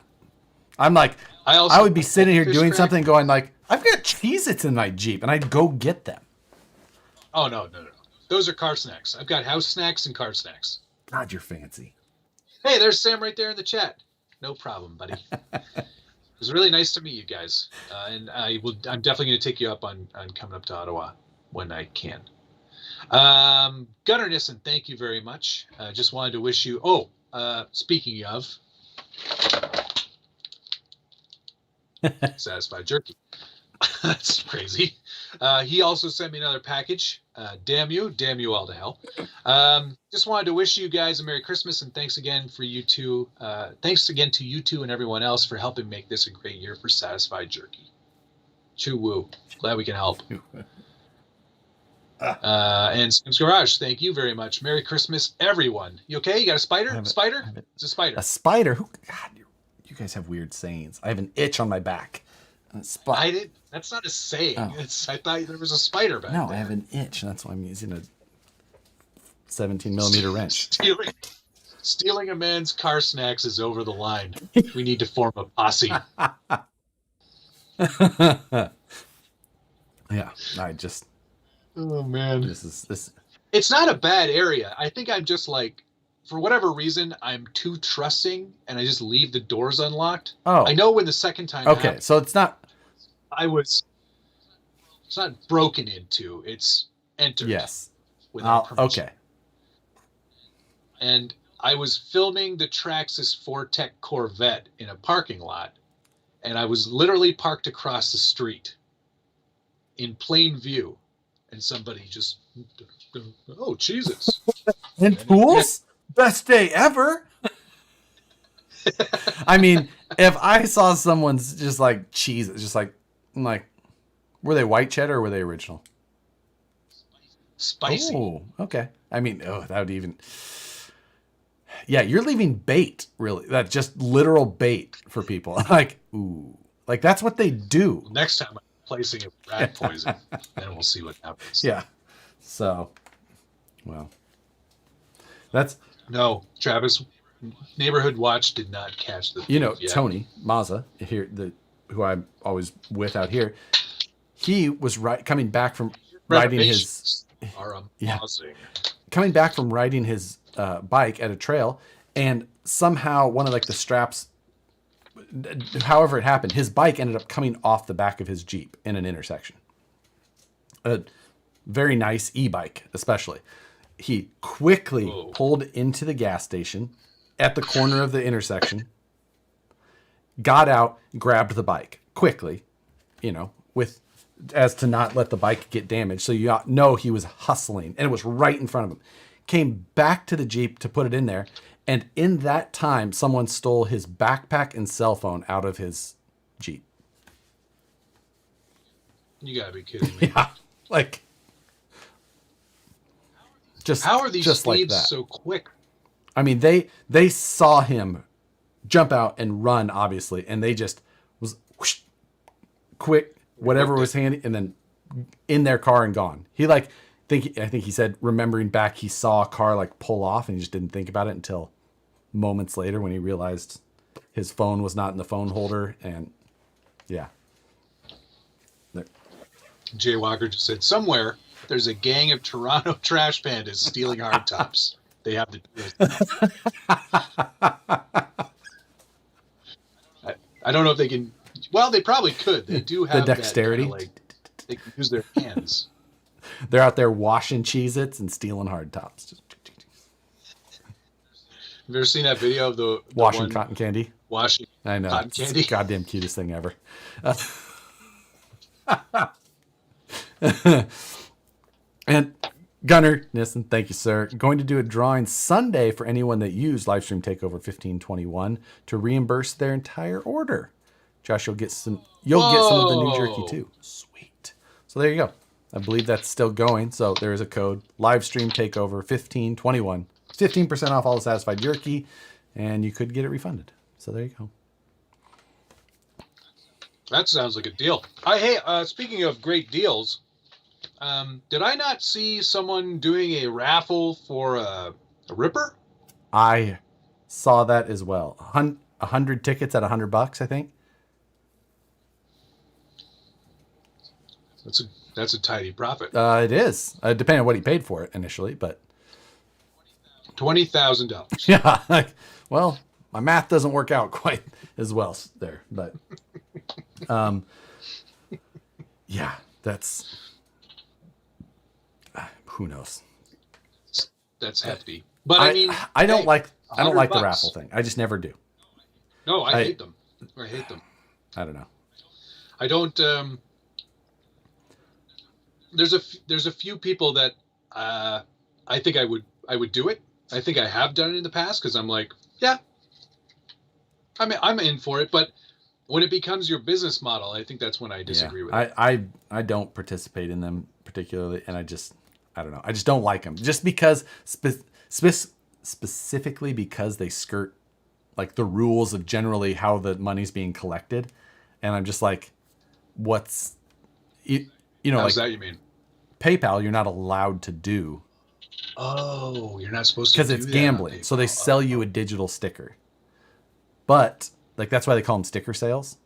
I'm like, I would be sitting here doing something going like, I've got Cheez-Its in my Jeep, and I'd go get them. Oh, no. Those are car snacks. I've got house snacks and car snacks. God, you're fancy. Hey, there's Sam right there in the chat. No problem, buddy. It was really nice to meet you guys. And I'm definitely going to take you up on coming up to Ottawa when I can. Gunnar Nissen, thank you very much. Just wanted to wish you... speaking of... Satisfied jerky. That's crazy. He also sent me another package. Damn you all to hell. Just wanted to wish you guys a Merry Christmas and thanks again to you two and everyone else for helping make this a great year for Satisfied Jerky. Choo woo. Glad we can help. And Sam's Garage, thank you very much. Merry Christmas, everyone. You okay? You got a spider? Spider? It's a spider. A spider? God, you guys have weird sayings. I have an itch on my back. That's not a saying. Oh. I thought there was a spider back there. No, I have an itch, and that's why I'm using a 17-millimeter wrench. Stealing a man's car snacks is over the line. We need to form a posse. Yeah, I just... Oh, man. This. It's not a bad area. I think I'm just like, for whatever reason, I'm too trusting, and I just leave the doors unlocked. Oh. I know when the second time happened, so it's not... It's not broken into. It's entered. Yes. Without permission. Okay. And I was filming the Traxxas Fortec Corvette in a parking lot, and I was literally parked across the street in plain view, and somebody just, oh, Jesus. And fools? Best day ever. I mean, if I saw someone's just like cheese, just like, I'm like, were they white cheddar or were they original? Spicy. Oh, okay. I mean, that would even... Yeah, you're leaving bait, really. That's just literal bait for people. Like, ooh. Like, that's what they do. Next time I'm placing a rat poison, then we'll see what happens. Yeah. So, well. That's... No, Travis, Neighborhood Watch did not catch the... Tony Mazza, here, who I'm always with out here, he was coming back from riding his... coming back from riding his bike at a trail, and somehow one of like the straps, however it happened, his bike ended up coming off the back of his Jeep in an intersection. A very nice e-bike, especially. He quickly pulled into the gas station at the corner of the intersection, got out, grabbed the bike quickly, as to not let the bike get damaged. So you know he was hustling, and it was right in front of him. Came back to the Jeep to put it in there, and in that time, someone stole his backpack and cell phone out of his Jeep. You gotta be kidding me. Yeah, like... How are these speeds like so quick? I mean, they saw him jump out and run, obviously, and they just was whoosh, quick, whatever was handy, and then in their car and gone. I think he said, remembering back, he saw a car like pull off, and he just didn't think about it until moments later when he realized his phone was not in the phone holder, and yeah. Jay Walker just said, somewhere there's a gang of Toronto trash pandas stealing hardtops. They have the... I don't know if they can... Well, they probably could. They do have the dexterity. They can use their hands. They're out there washing Cheez-Its and stealing hardtops. Have you ever seen that video of the washing cotton candy? Washing I know. Cotton candy? It's the goddamn cutest thing ever. And Gunnar Nissen, thank you, sir. Going to do a drawing Sunday for anyone that used Livestream Takeover 1521 to reimburse their entire order. Josh, you'll get some of the new jerky too. Sweet. So there you go. I believe that's still going. So there is a code, livestream takeover 1521, 15% off all the satisfied jerky, and you could get it refunded. So there you go. That sounds like a deal. Hey, speaking of great deals, did I not see someone doing a raffle for a Ripper? I saw that as well. 100 tickets at $100, I think. That's a tidy profit. It is. Depending on what he paid for it initially, but $20,000. yeah. Well, my math doesn't work out quite as well there, but yeah, that's who knows. That's hefty. But I mean, I don't like the $100. raffle thing. I just never do. No, I hate them. I hate them. I don't know. I don't. There's a few people that I think I would do it. I think I have done it in the past because I'm like, yeah, I'm in for it. But when it becomes your business model, I think that's when I disagree with it. I don't participate in them particularly, and I don't know. I just don't like them just because specifically because they skirt like the rules of generally how the money's being collected, and I'm just like, what's you know, How's like that you mean? PayPal, you're not allowed to do. Oh, you're not supposed to because do it's that gambling. on So they sell you a digital sticker, but like that's why they call them sticker sales.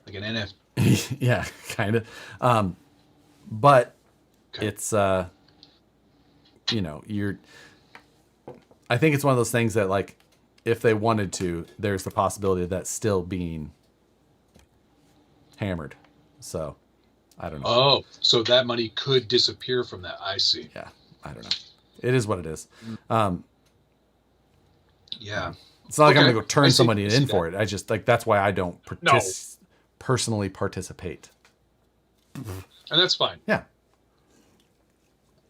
like an NFT. Yeah, kind of. But Okay. it's you know, I think it's one of those things that like if they wanted to, there's the possibility of that still being hammered. So I don't know. Oh, so that money could disappear from that. I see. Yeah, I don't know. It is what it is. Yeah. It's not like I'm Okay. going to go turn I see- somebody I see in for it. I just like that's why I don't personally participate. And that's fine. Yeah.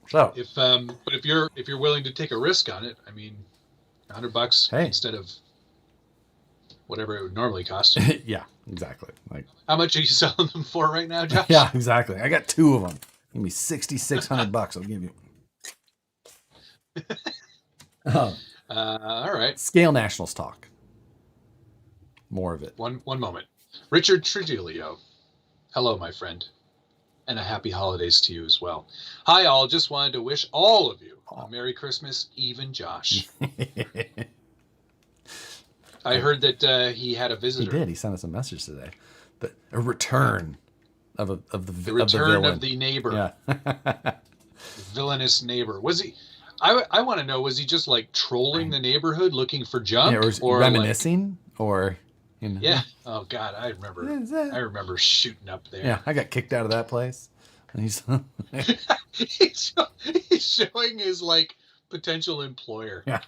So But if you're willing to take a risk on it, I mean, $100 Hey. instead of whatever it would normally cost. yeah, exactly. Like How much are you selling them for right now, Josh? yeah, exactly. I got 2 of them. Give me $6,600. I'll give you. All right. Scale Nationals talk. More of it. One moment. Richard Trigilio. Hello, my friend. And a happy holidays to you as well. Hi, all. Just wanted to wish all of you a Merry Christmas, even Josh. I heard that he had a He visitor. did. He sent us a message today. A return of the Return villain. of the neighbor. Yeah. Villainous neighbor. Was he? I want to know. Was he just like trolling the neighborhood looking for junk, Yeah, or like- reminiscing, or you know. yeah. Oh God, I remember shooting up there. Yeah, I got kicked out of that place. And he's he's showing his like potential employer. Yeah.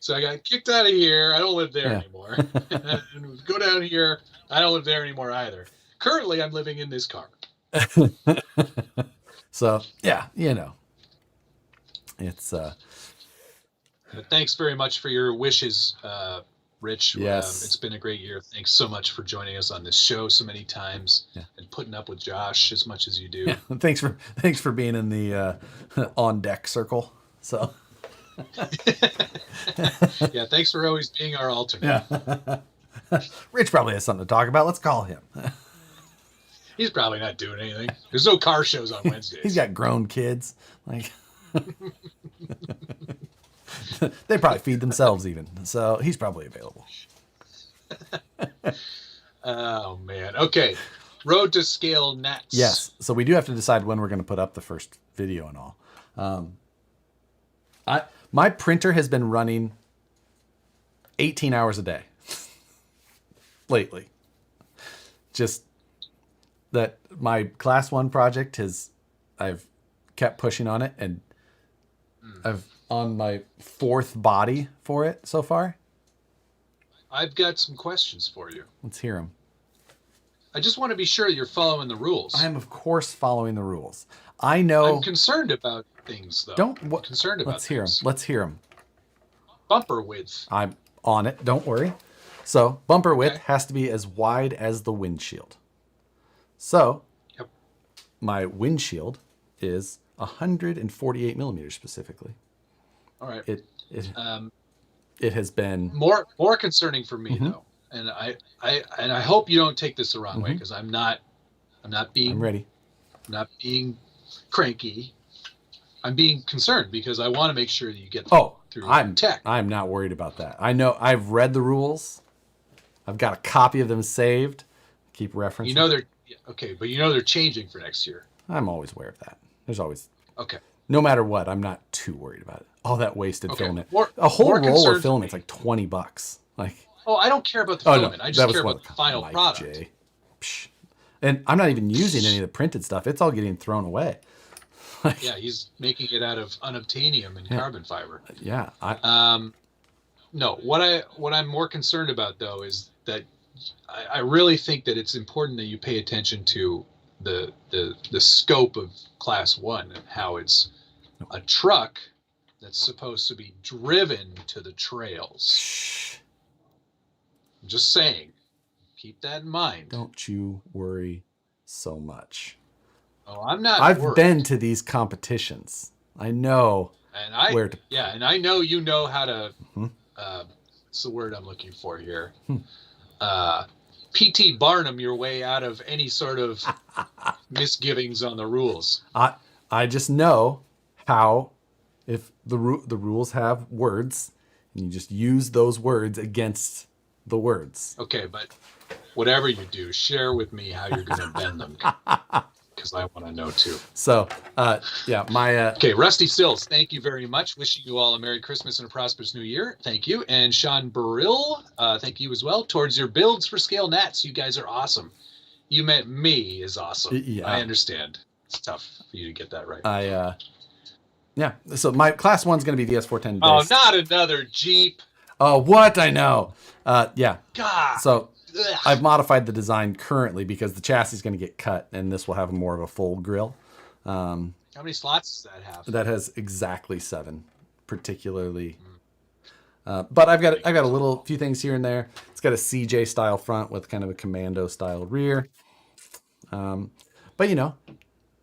So I got kicked out of here. I don't live there Yeah. anymore. And go down here. I don't live there anymore either. Currently, I'm living in this car. So yeah, you know, it's But thanks very much for your wishes, Rich. Yes. It's been a great year. Thanks so much for joining us on this show so many times and putting up with Josh as much as you do. yeah. Thanks for being in the on deck circle. So Yeah, thanks for always being our alternate. yeah. Rich probably has something to talk about. Let's call him. He's probably not doing anything. There's no car shows on Wednesdays. He's got grown kids. Like they probably feed themselves even. So he's probably available. Oh man. Okay. Road to Scale Nets. Yes. So we do have to decide when we're going to put up the first video and all. My printer has been running 18 hours a day lately. Just that my class 1 project I've kept pushing on it, and I've on my 4th body for it so far. I've got some questions for you. Let's hear them. I just want to be sure you're following the rules. I'm of course following the rules. I know. I'm concerned about things though. Concerned about Let's hear them. things. Let's hear them. Bumper width. I'm on it. Don't worry. So bumper width Okay. has to be as wide as the windshield. So Yep. my windshield is 148 millimeters specifically. All right. It has been more concerning for me though, and I hope you don't take this the wrong way, because I'm not being I'm ready. I'm not being cranky. I'm being concerned because I want to make sure that you get through tech. I'm not worried about that. I know I've read the rules. I've got a copy of them saved. Keep referencing. You know they're okay, but you know they're changing for next year. I'm always aware of that. There's always okay. No matter what, I'm not too worried about it. All that wasted filament. A whole roll of filament's like $20. Like, I don't care about the filament. No, I just care about the final product. And I'm not even using any of the printed stuff. It's all getting thrown away. Yeah, he's making it out of unobtainium and carbon fiber. Yeah. No, what I'm more concerned about though is that I really think that it's important that you pay attention to the scope of Class 1 and how it's a truck that's supposed to be driven to the trails. I'm just saying, keep that in mind. Don't you worry so much. Oh, I'm not. I've been to these competitions. I know where to. Yeah, and I know you know how to. What's the word I'm looking for here? P.T. Barnum your way out of any sort of misgivings on the rules. I just know how, if the rules have words, and you just use those words against the words. Okay, but whatever you do, share with me how you're going to bend them, because I want to know too. So, okay, Rusty Stills, thank you very much. Wishing you all a Merry Christmas and a prosperous New Year. Thank you. And Sean Burrill, thank you as well. Towards your builds for Scale Nats, you guys are awesome. You meant me is awesome. Yeah. I understand. It's tough for you to get that right. Yeah. So my Class 1's going to be the S410. Oh, not another Jeep. Oh, what? I know. Yeah. God. So I've modified the design currently because the chassis is going to get cut, and this will have more of a full grill. How many slots does that have? That has exactly 7, particularly. But I've got a few things here and there. It's got a CJ style front with kind of a commando style rear. But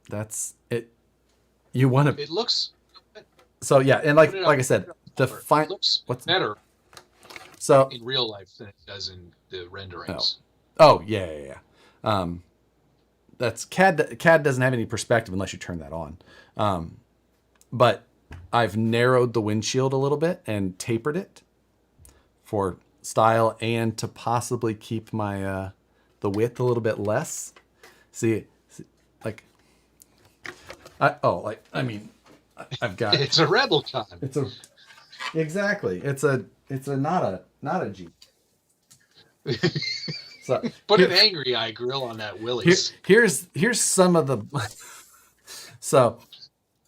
that's it. You want to. It looks. So yeah, and like I said, it looks better. So in real life than it does in the renderings. Oh yeah. That's CAD. CAD doesn't have any perspective unless you turn that on. But I've narrowed the windshield a little bit and tapered it for style and to possibly keep my the width a little bit less. See like I've got. It's a Rebel Con. Exactly. It's not a Jeep. So put an angry eye grill on that Willys. Here's some of the. So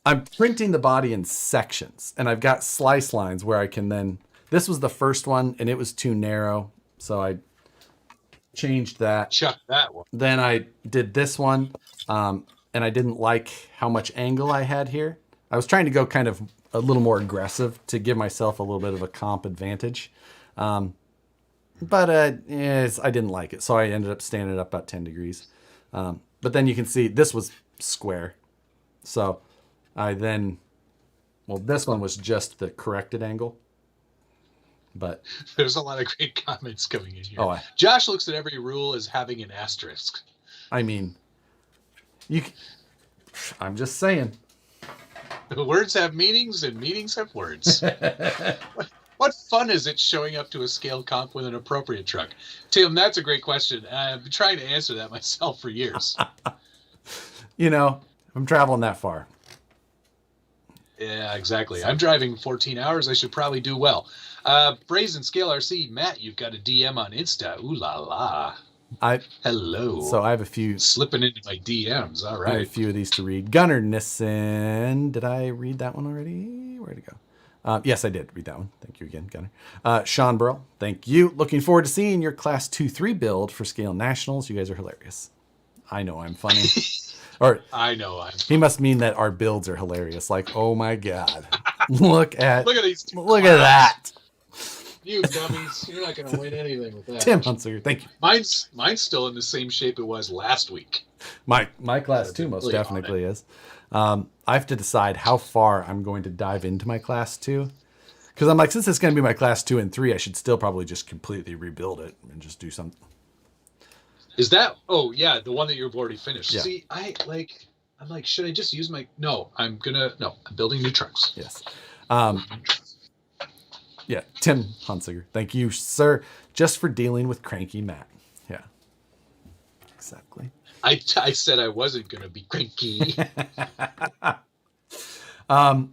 I'm printing the body in sections, and I've got slice lines where I can then. This was the first one, and it was too narrow, so I changed that. Chuck that one. Then I did this one, and I didn't like how much angle I had here. I was trying to go kind of a little more aggressive to give myself a little bit of a comp advantage. But I didn't like it. So I ended up standing it up about 10 degrees. But then you can see this was square. So this one was just the corrected angle. But there's a lot of great comments coming in here. Oh, Josh looks at every rule as having an asterisk. I mean, I'm just saying. Words have meanings and meanings have words. What fun is it showing up to a scale comp with an appropriate truck? Tim, that's a great question. I've been trying to answer that myself for years. I'm traveling that far. Yeah, exactly. I'm driving 14 hours. I should probably do well. Brazen Scale RC, Matt, you've got a DM on Insta. Ooh la la. Hello. So I have a few slipping into my DMs. All right. I have a few of these to read. Gunnar Nissen. Did I read that one already? Where'd it go? Yes, I did read that one. Thank you again, Gunnar. Sean Burrell. Thank you. Looking forward to seeing your Class 2-3 build for Scale Nationals. You guys are hilarious. I know I'm funny. Or I know I'm. He must mean that our builds are hilarious. Like, oh my god, look at these. Look at that. You dummies. You're not going to win anything with that. Tim Hunsinger, thank you. Mine's still in the same shape it was last week. My class 2 most definitely is. I have to decide how far I'm going to dive into my class 2. Because I'm like, since it's going to be my class 2 and 3, I should still probably just completely rebuild it and just do something. Is that? Oh yeah, the one that you've already finished. Yeah. See, I'm like, should I just use my? No, I'm building new trucks. Yes. Yeah, Tim Hunsinger. Thank you, sir, just for dealing with cranky Matt. Yeah. Exactly. I said I wasn't going to be cranky. But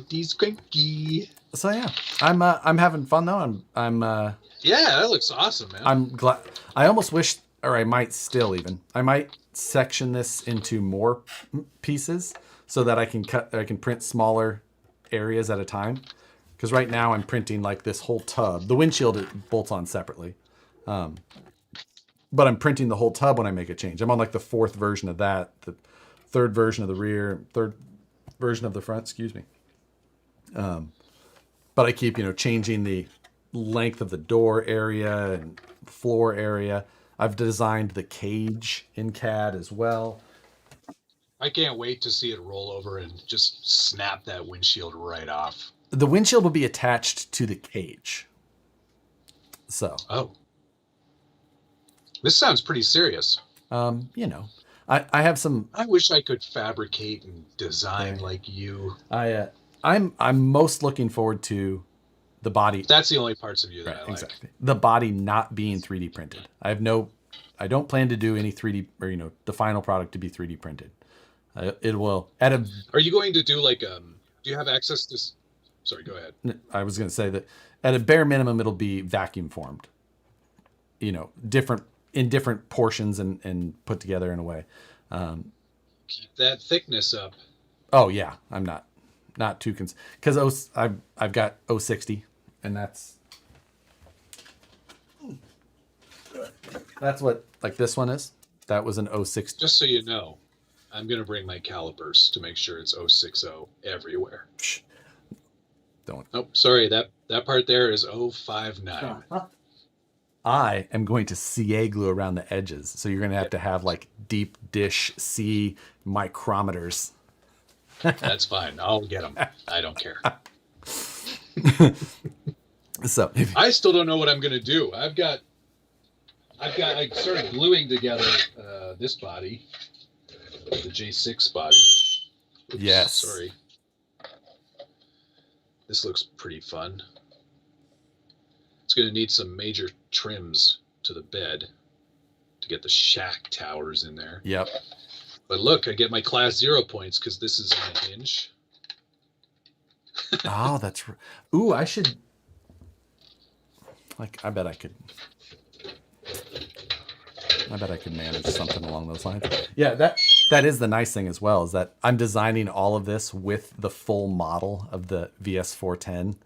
he's cranky. So yeah, I'm having fun though. I'm yeah, that looks awesome, man. I'm glad. I almost wish, or I might still even, I might section this into more pieces so that I can print smaller areas at a time. Because right now I'm printing like this whole tub. The windshield it bolts on separately, but I'm printing the whole tub when I make a change. I'm on like the 4th version of that, the 3rd version of the rear, 3rd version of the front. Excuse me. But I keep changing the length of the door area and floor area. I've designed the cage in CAD as well. I can't wait to see it roll over and just snap that windshield right off. The windshield will be attached to the cage. So. Oh. This sounds pretty serious. I have some. I wish I could fabricate and design like you. I'm most looking forward to the body. That's the only parts of you that I like. Exactly. The body not being 3D printed. I don't plan to do any 3D or the final product to be 3D printed. It will Are you going to do like do you have access to? Sorry, go ahead. I was going to say that at a bare minimum it'll be vacuum formed. Different portions and put together in a way. Keep that thickness up. Oh yeah, I'm not too because I've got 060 and that's what like this one is. That was an 060. Just so you know, I'm gonna bring my calipers to make sure it's 060 everywhere. Don't. Oh, sorry, that part there is 059. I am going to CA glue around the edges, so you're gonna have to have like deep dish C micrometers. That's fine. I'll get them. I don't care. So I still don't know what I'm gonna do. I started gluing together this body, the J6 body. Oops, yes. Sorry. This looks pretty fun. It's going to need some major trims to the bed to get the shack towers in there. Yep. But look, I get my class 0 points because this is on a hinge. Oh, that's... Ooh, I should... I bet I could manage something along those lines. Yeah, that is the nice thing as well, is that I'm designing all of this with the full model of the VS410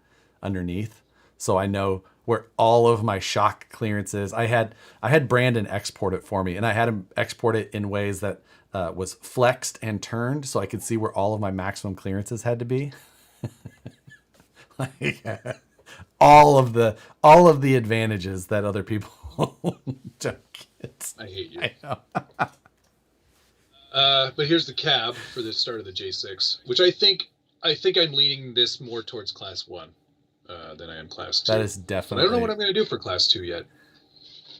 underneath. So I know where all of my shock clearances. I had Brandon export it for me, and I had him export it in ways that was flexed and turned, so I could see where all of my maximum clearances had to be. All of the advantages that other people don't get. I hate you. I know. But here's the cab for the start of the J6, which I think I'm leaning this more towards class 1 than I am class 2. That is definitely. But I don't know what I'm going to do for class 2 yet. I'm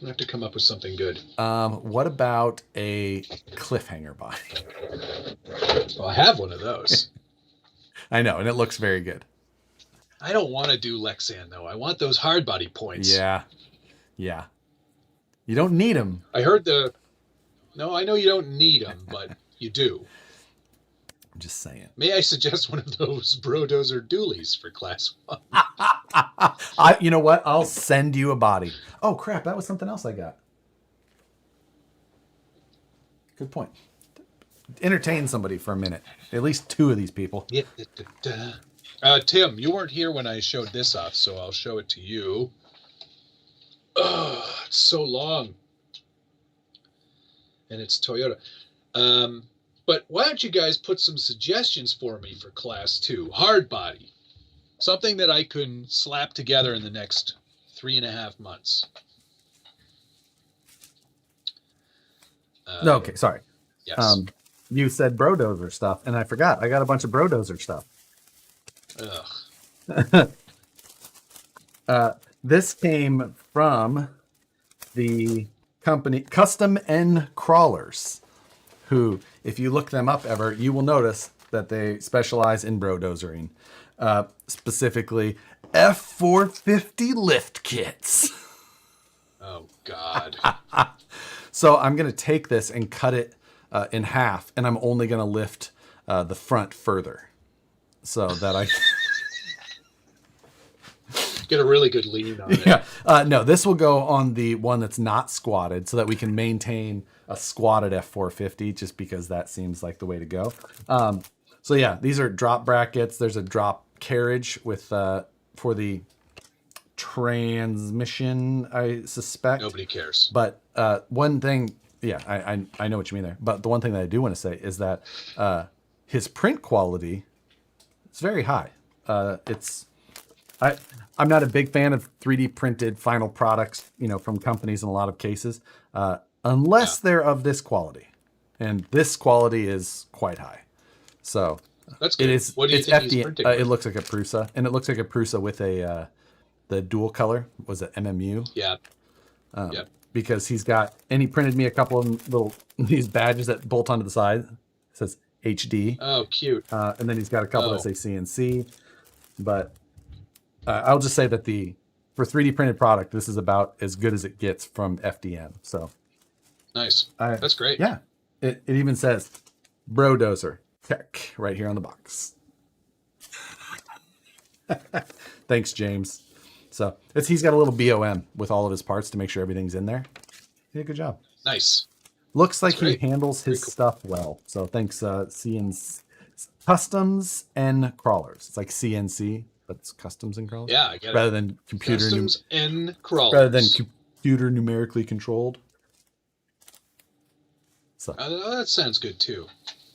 going to have to come up with something good. What about a cliffhanger body? Well, I have one of those. I know, and it looks very good. I don't want to do Lexan, though. I want those hard body points. Yeah. You don't need them. I heard No, I know you don't need them, but you do. I'm just saying. May I suggest one of those Brodozer dualies for class 1? You know what? I'll send you a body. Oh, crap. That was something else I got. Good point. Entertain somebody for a minute. At least 2 of these people. Tim, you weren't here when I showed this off, so I'll show it to you. Oh, it's so long. And it's Toyota. But why don't you guys put some suggestions for me for class 2? Hard body. Something that I can slap together in the next 3.5 months. No, okay, sorry. Yes. You said Brodozer stuff, and I forgot. I got a bunch of Brodozer stuff. This came from the company Custom N Crawlers, who, if you look them up ever, you will notice that they specialize in Brodozering, specifically F450 lift kits. Oh, God. So I'm going to take this and cut it in half, and I'm only going to lift the front further so that I get a really good lean on it. Yeah. No, this will go on the one that's not squatted so that we can maintain a squatted F450 just because that seems like the way to go. So yeah, these are drop brackets. There's a drop carriage with for the transmission, I suspect. Nobody cares. But one thing, yeah, I know what you mean there. But the one thing that I do want to say is that his print quality is very high. I'm not a big fan of 3D printed final products, from companies in a lot of cases, unless they're of this quality, and this quality is quite high. So that's good. It is. What do you think he's printing? It looks like a Prusa, and it looks like a Prusa with the dual color. Was it MMU? Yeah. Because he printed me a couple of these badges that bolt onto the side. It says HD. Oh, cute. And then he's got a couple that say CNC. But I'll just say that for 3D printed product, this is about as good as it gets from FDM. So nice. That's great. Yeah. It even says Brodozer Tech right here on the box. Thanks, James. So he's got a little BOM with all of his parts to make sure everything's in there. He did a good job. Nice. Looks like he handles his stuff well. So thanks, CNC Customs and Crawlers. It's like CNC, but it's Customs and Crawlers. Yeah, I get it. Rather than computer Customs and Crawlers. Rather than computer numerically controlled. So that sounds good too.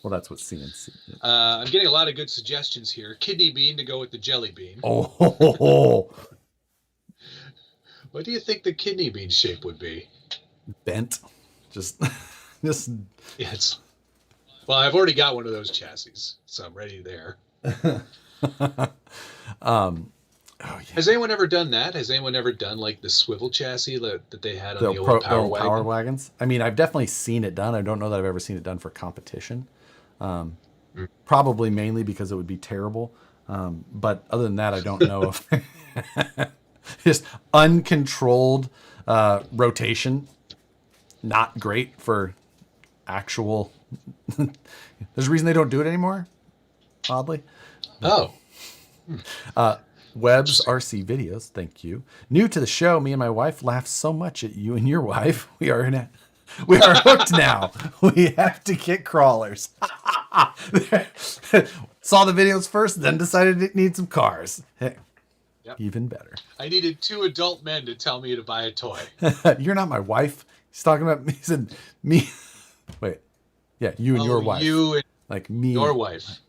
Well, that's what CNC is. I'm getting a lot of good suggestions here. Kidney bean to go with the jelly bean. Oh. What do you think the kidney bean shape would be? Bent. Just. Yeah, well, I've already got one of those chassis, so I'm ready there. Yeah. Has anyone ever done that? Has anyone ever done like the swivel chassis that they had on the old power wagons? I mean, I've definitely seen it done. I don't know that I've ever seen it done for competition. Probably mainly because it would be terrible. But other than that, I don't know if just uncontrolled rotation. Not great for actual. There's a reason they don't do it anymore. Oddly. Oh. Webb's RC videos. Thank you. New to the show, me and my wife laugh so much at you and your wife. We are hooked now. We have to get crawlers. Saw the videos first, then decided it needs some cars. Hey, even better. I needed 2 adult men to tell me to buy a toy. You're not my wife. He's talking about me. He said me. Wait. Yeah, you and your wife. You and like me. Your wife.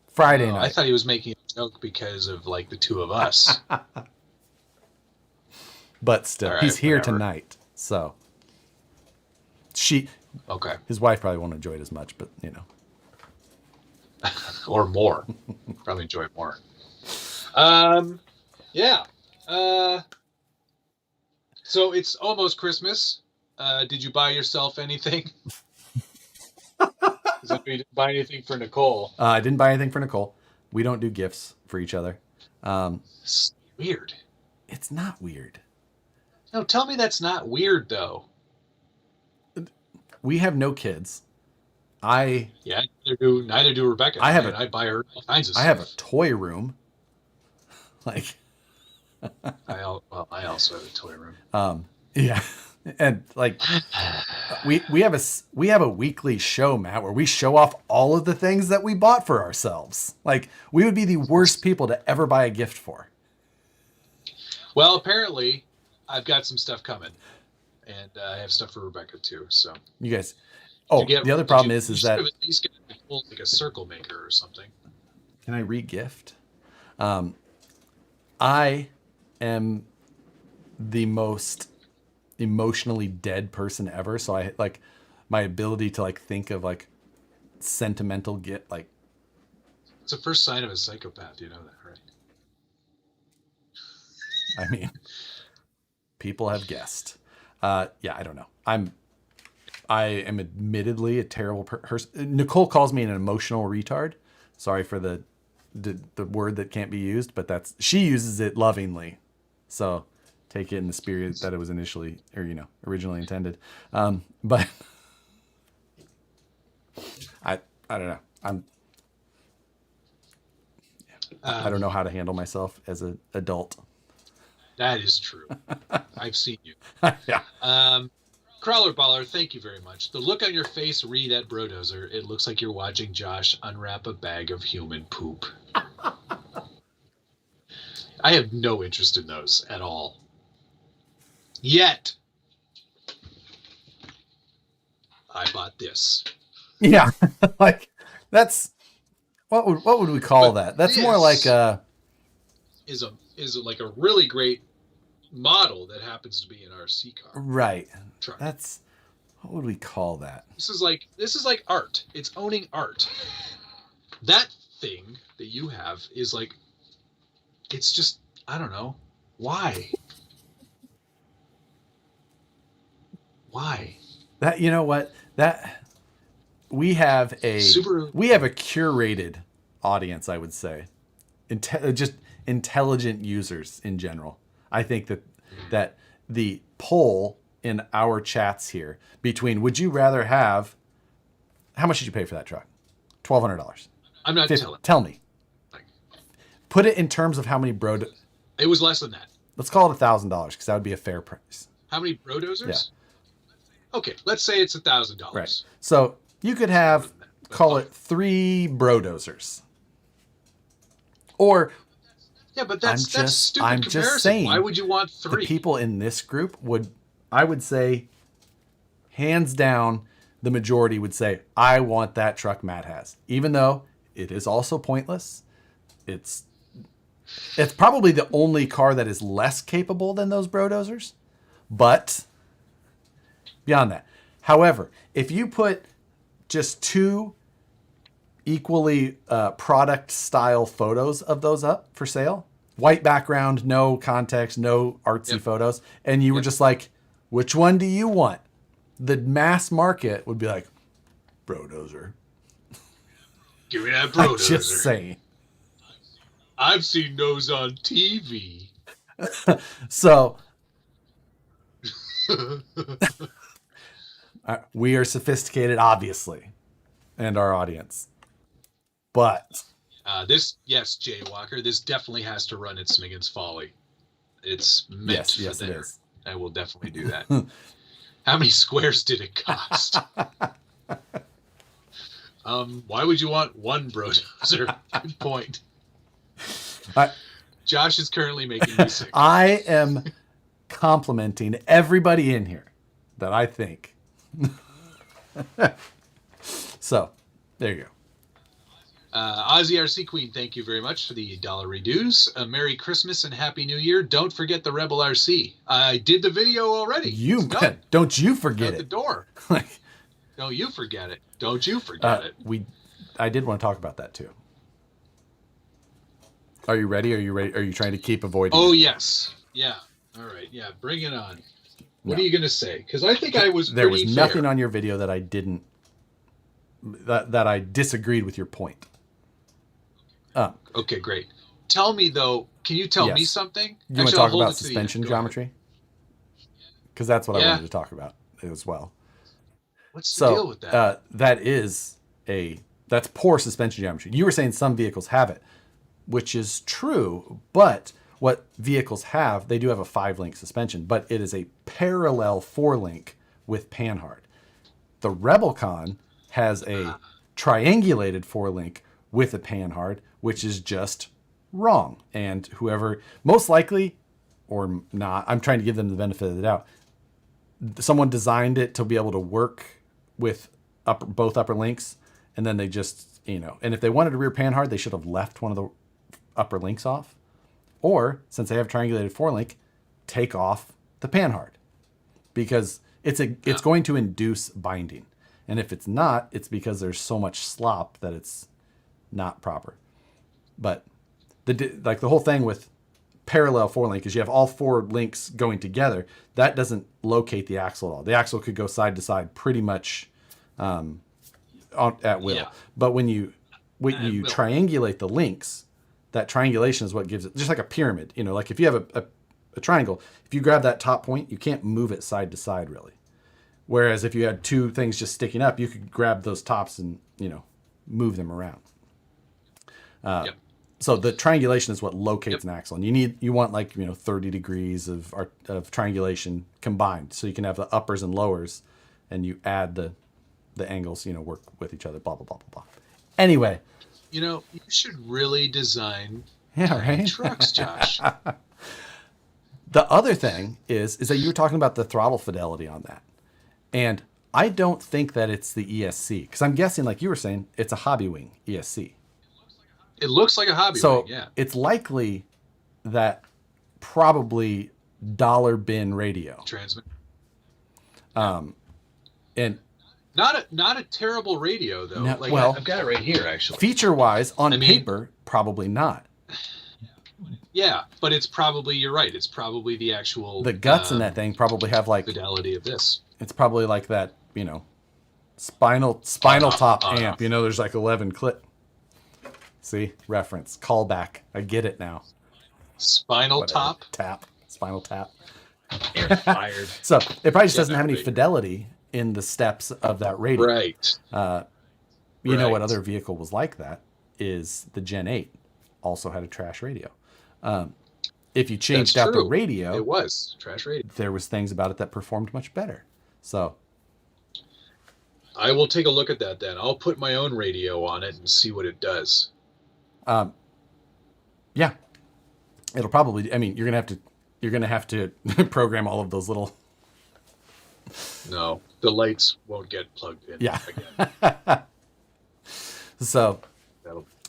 Friday night. I thought he was making a joke because of like the 2 of us. But still, he's here tonight. So okay. His wife probably won't enjoy it as much, but or more. Probably enjoy it more. Yeah. So it's almost Christmas. Did you buy yourself anything? You didn't buy anything for Nicole. I didn't buy anything for Nicole. We don't do gifts for each other. It's weird. It's not weird. No, tell me that's not weird, though. We have no kids. Yeah, neither do Rebecca. I buy her all kinds of stuff. I have a toy room. Like, I also have a toy room. Yeah, and like, we have a weekly show, Matt, where we show off all of the things that we bought for ourselves. Like, we would be the worst people to ever buy a gift for. Well, apparently, I've got some stuff coming, and I have stuff for Rebecca too. So you guys. Oh, the other problem is that at least get like a circle maker or something. Can I re-gift? I am the most emotionally dead person ever. So I like my ability to like think of like sentimental like. It's the first sign of a psychopath. You know that, right? I mean, people have guessed. Yeah, I don't know. I am admittedly a terrible person. Nicole calls me an emotional retard. Sorry for the word that can't be used, but she uses it lovingly. So take it in the spirit that it was initially, or originally intended. But I don't know. I don't know how to handle myself as an adult. That is true. I've seen you. Yeah. Crawler Baller, thank you very much. The look on your face, read at Brodozer. It looks like you're watching Josh unwrap a bag of human poop. I have no interest in those at all. Yet. I bought this. Yeah. Like, that's... What would we call that? That's more like a... Is like a really great model that happens to be an RC car. Right. Truck. That's... What would we call that? This is like art. It's owning art. That thing that you have is like, it's just, I don't know. Why? Why? That, you know what? That we have a curated audience, I would say. Just intelligent users in general. I think that the poll in our chats here between would you rather have, how much did you pay for that truck? $1,200. I'm not telling. Tell me. Put it in terms of how many It was less than that. Let's call it $1,000 because that would be a fair price. How many Brodozers? Yeah. Okay, let's say it's $1,000. Right. So you could have, call it 3 Brodozers. Or... Yeah, but that's stupid I'm comparison. Just saying. Why would you want 3? The people in this group I would say, hands down, the majority would say, I want that truck Matt has. Even though it is also pointless. It's probably the only car that is less capable than those Brodozers. But beyond that. However, if you put just 2 equally product style photos of those up for sale, white background, no context, no artsy photos, and you were just like, which one do you want? The mass market would be like, Brodozer. Give me that Brodozer. I'm just saying. I've seen those on TV. So we are sophisticated, obviously, and our audience. But Jay Walker, this definitely has to run at Smiggins Folly. It's meant for yes, there. It is. I will definitely do that. How many squares did it cost? Why would you want 1 Brodozer? Good point. Josh is currently making me sick. I am complimenting everybody in here that I think. So, there you go. Ozzy RC Queen, thank you very much for the $1 reduce. Merry Christmas and Happy New Year. Don't forget the Rebel RC. I did the video already. Don't you forget out it. The door. Don't you forget it. Don't you forget it. I did want to talk about that too. Are you ready? Are you trying to keep avoiding it? Yes. Yeah. All right. Yeah. Bring it on. What are you going to say? Because I think there was nothing on your video that I didn't, that I disagreed with your point. Okay, great. Tell me though, can you tell me something? You want to talk about suspension geometry? Because that's what I wanted to talk about as well. What's the deal with that? That's poor suspension geometry. You were saying some vehicles have it, which is true, but what vehicles have, they do have a 5-link suspension, but it is a parallel 4-link with Panhard. The Rebelcon has a triangulated 4-link with a Panhard, which is just wrong. And whoever, most likely or not, I'm trying to give them the benefit of the doubt. Someone designed it to be able to work with both upper links, and then they just, and if they wanted a rear Panhard, they should have left one of the upper links off. Or, since they have triangulated forelink, take off the panhard, because it's going to induce binding. And if it's not, it's because there's so much slop that it's not proper. But the whole thing with parallel forelink is you have all 4 links going together. That doesn't locate the axle at all. The axle could go side to side pretty much at will. Yeah. But when you triangulate the links, that triangulation is what gives it, just like a pyramid. Like if you have a triangle, if you grab that top point, you can't move it side to side really. Whereas if you had 2 things just sticking up, you could grab those tops and move them around. Yep. So the triangulation is what locates an axle, and you want 30 degrees of triangulation combined, so you can have the uppers and lowers, and you add the angles, work with each other. Blah blah blah blah blah. Anyway, you should really design right? trucks, Josh. The other thing is that you were talking about the throttle fidelity on that, and I don't think that it's the ESC, because I'm guessing, like you were saying, it's a hobby wing ESC. It looks like a hobby wing, yeah. It's likely that probably dollar bin radio. Transmit. And not a terrible radio though. No, I've got it right here actually. Feature wise, on paper, probably not. Yeah, but it's probably, you're right. It's probably the actual the guts in that thing probably have fidelity of this. It's probably like that, Spinal Tap amp. There's 11 clip. See, reference, callback. I get it now. Spinal Tap. Spinal Tap. You're fired. So it probably just doesn't have any fidelity in the steps of that radio. Right. You know what other vehicle was like that is the Gen 8. Also had a trash radio. If you changed out the radio, it was trash radio. There was things about it that performed much better. So I will take a look at that then. I'll put my own radio on it and see what it does. Yeah, it'll probably. You're gonna have to program all of those little. No, the lights won't get plugged in. Yeah. Again. So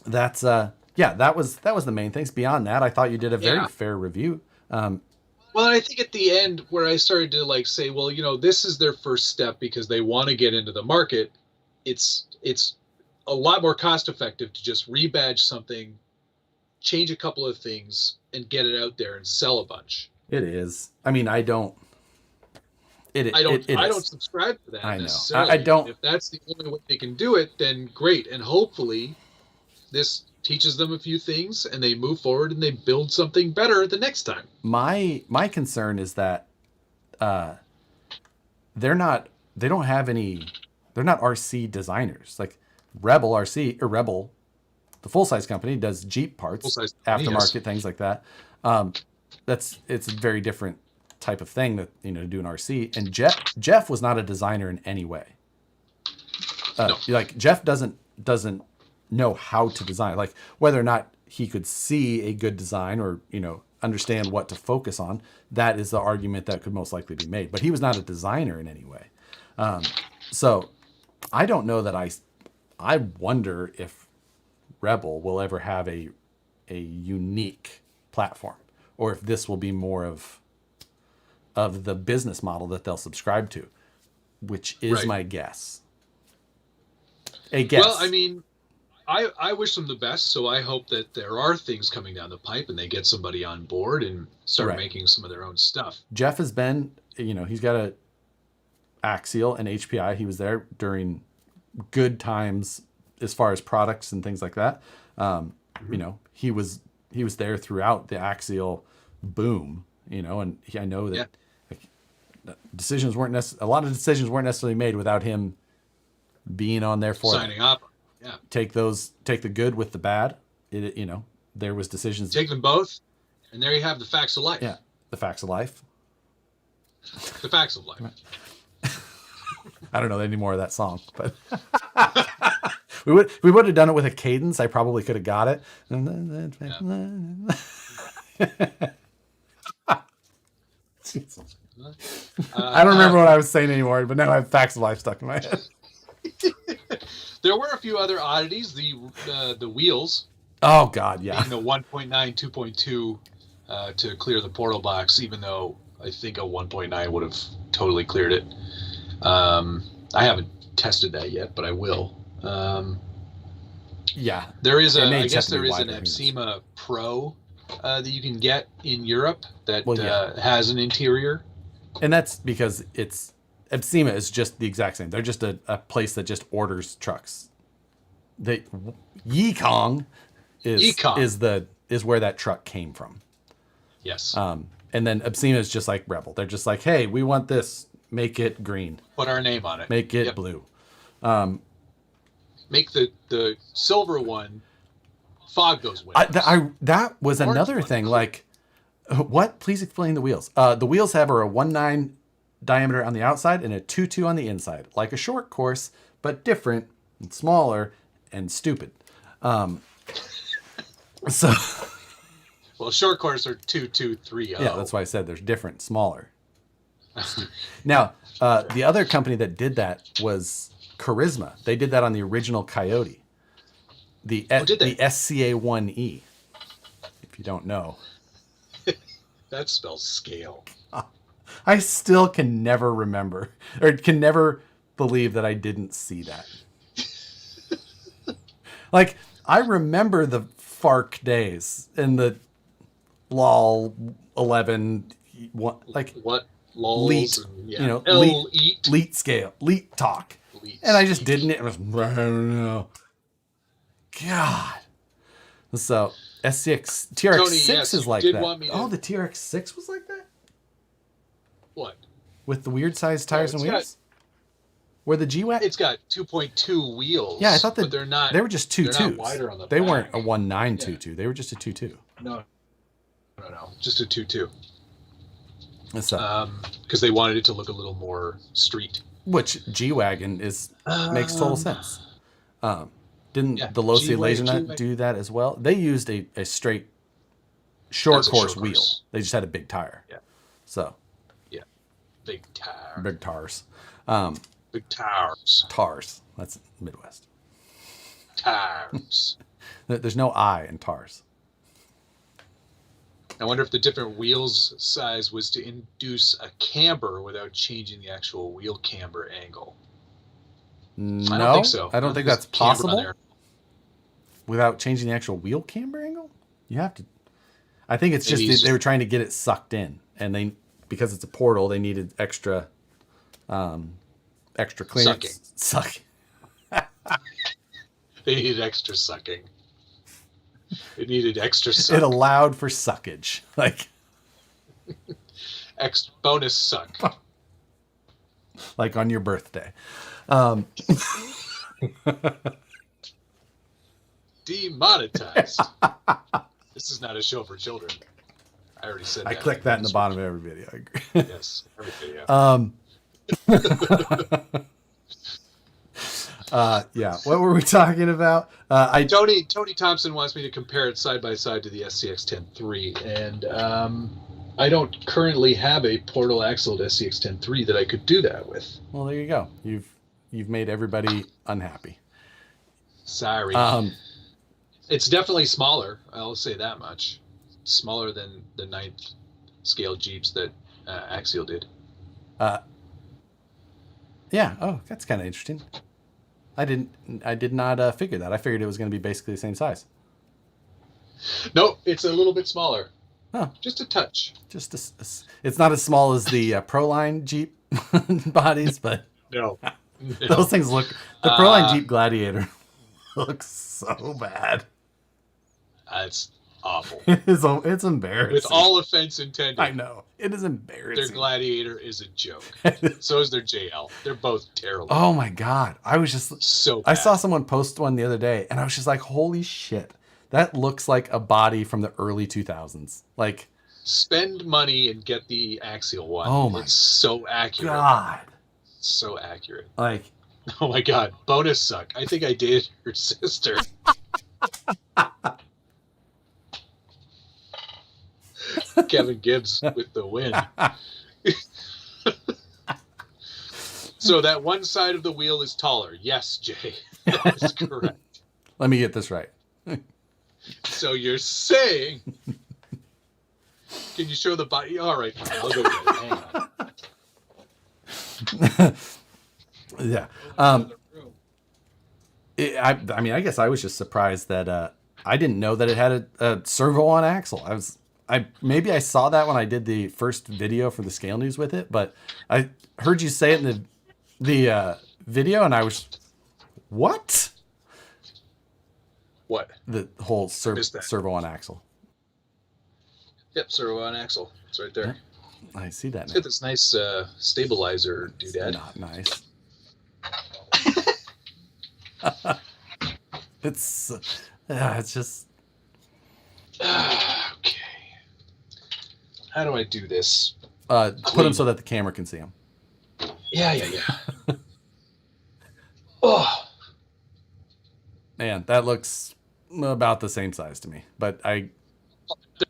that's that was the main things. Beyond that, I thought you did a very fair review. Well, I think at the end where I started to say, well, this is their first step because they want to get into the market. It's a lot more cost effective to just rebadge something, change a couple of things, and get it out there and sell a bunch. It is. I don't subscribe to that. I know. Necessarily. I don't. If that's the only way they can do it, then great. And hopefully, this teaches them a few things, and they move forward and they build something better the next time. My concern is that they're not RC designers. Like Rebel RC or Rebel, the full size company, does Jeep parts, aftermarket things like that. It's a very different type of thing that to do an RC. And Jeff was not a designer in any way. No. Like Jeff doesn't know how to design, like whether or not he could see a good design or understand what to focus on. That is the argument that could most likely be made. But he was not a designer in any way. So I don't know that I wonder if Rebel will ever have a unique platform, or if this will be more of the business model that they'll subscribe to, which is my guess. A guess. Well, I wish them the best, so I hope that there are things coming down the pipe and they get somebody on board and start making some of their own stuff. Jeff has been, he's got a Axial and HPI. He was there during good times as far as products and things like that. He was there throughout the Axial boom, and I know that decisions weren't a lot of decisions weren't necessarily made without him being on there for signing up. Yeah. Take the good with the bad. There was decisions. Take them both, and there you have the facts of life. Yeah, the facts of life. The facts of life. I don't know any more of that song, but we would have done it with a cadence. I probably could have got it. I don't remember what I was saying anymore, but now I have facts of life stuck in my head. There were a few other oddities. The wheels. Oh God, yeah. Being the 1.9, 2.2 to clear the portal box, even though I think a 1.9 would have totally cleared it. I haven't tested that yet, but I will. Yeah. There is It may I just guess have to be there is an wider, who knows? Epsima Pro that you can get in Europe that Well, yeah. has an interior. And that's because Epsima is just the exact same. They're just a place that just orders trucks. Yikong is where that truck came from. Yes. And then Epsima is just like Rebel. They're just like, hey, we want this. Make it green. Put our name on it. Make it blue. Make the silver one fog those windows. That was another thing. Like, what? Please explain the wheels. The wheels have a 1.9 diameter on the outside and a 2.2 on the inside. Like a short course, but different and smaller and stupid. So... Well, short course are 2.230. Yeah, that's why I said there's different, smaller. Now, the other company that did that was Charisma. They did that on the original Coyote. The SCA1E, if you don't know. That spells scale. I still can never remember, or can never believe that I didn't see that. Like, I remember the FARC days and the LOL 11, like what LOLs leet, and, you know, leet leet scale, leet talk, and I just didn't. It was, I don't know. God. So SCX TRX6 Tony, yes, is like did that. want me to- Oh, the TRX6 was like that What? with the weird sized tires and it's wheels. Where the G-Wagon? It's got 2.2 wheels. Yeah, I thought but they're not. They were just 2.2s. They're not wider on the They back. weren't a 1.922. They were just a 2.2. No, just a 2.2. So, because they wanted it to look a little more street. which G-Wagon makes total sense. Didn't the Losi LaserNut do that as well? They used a straight short course wheel. They just had a big tire. Yeah. So. Yeah. Big tire. Big tires. Big tires. Tars. That's Midwest. Tires. There's no I in tars. I wonder if the different wheels size was to induce a camber without changing the actual wheel camber angle. No, I don't think so. I don't think that's possible. Without changing the actual wheel camber angle? You have to. I think it's just they were trying to get it sucked in, and because it's a portal, they needed extra clearance. Sucking. They needed extra sucking. It needed extra suck. It allowed for suckage, like bonus suck, like on your birthday. Demonetized. This is not a show for children. I already said that. I click that in the bottom of every video. I agree. Yes, every video. Yeah. What were we talking about? Tony Thompson wants me to compare it side by side to the SCX-10.3, and I don't currently have a portal axled SCX-10.3 that I could do that with. Well, there you go. You've made everybody unhappy. Sorry. It's definitely smaller. I'll say that much. Smaller than the 9th scale Jeeps that Axial did. Yeah. Oh, that's kind of interesting. I did not figure that. I figured it was going to be basically the same size. Nope, it's a little bit smaller. Huh. Just a touch. It's not as small as the Proline Jeep bodies, but no. Those things look. The Proline Jeep Gladiator looks so bad. It's awful. It's embarrassing. With all offense intended. I know. It is embarrassing. Their Gladiator is a joke. So is their JL. They're both terrible. Oh my God. I was just so bad. I saw someone post one the other day and I was just like, holy shit. That looks like a body from the early 2000s. Like, spend money and get the Axial one. Oh my It's so accurate. God. So accurate. Like, oh my God. Bonus suck. I think I dated her sister. Kevin Gibbs with the win. So that one side of the wheel is taller. Yes, Jay. That is correct. Let me get this right. So you're saying Can you show the body? All right, fine. I'll go get it. Hang on. Yeah. I mean, I guess I was just surprised that I didn't know that it had a servo on axle. Maybe I saw that when I did the first video for the Scale News with it, but I heard you say it in the video, and I was, what? What? The whole servo on axle. Yep, servo on axle. It's right there. Yeah, I see that. It's got this nice stabilizer doodad. Not nice. It's just. Okay. How do I do this? Put them so that the camera can see them. Yeah. Oh. Man, that looks about the same size to me, but They're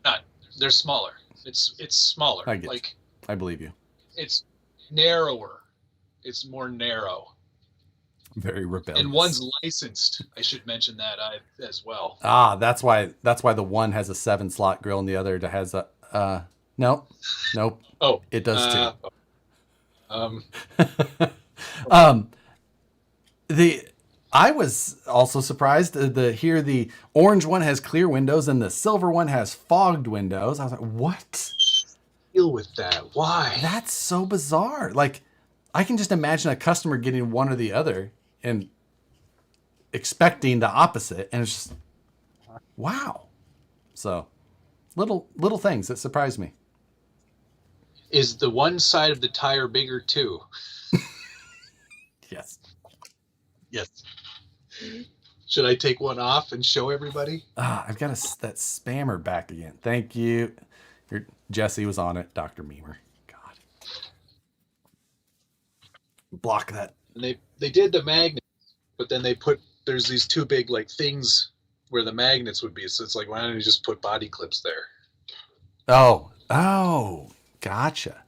not. They're smaller. It's smaller. I get you. I believe you. It's narrower. It's more narrow. Very rebellious. And one's licensed. I should mention that as well. That's why the one has a 7-slot grill and the other has a nope. Oh, it does too. I was also surprised to hear the orange one has clear windows and the silver one has fogged windows. I was like, what? Deal with that. Why? That's so bizarre. Like, I can just imagine a customer getting one or the other and expecting the opposite, and it's just, wow. So, little things that surprised me. Is the one side of the tire bigger too? Yes. Should I take one off and show everybody? I've got that spammer back again. Thank you. Jesse was on it, Dr. Memer. God. Block that. And they did the magnets, but then there's these two big like things where the magnets would be. So it's like, why don't you just put body clips there? Oh, gotcha.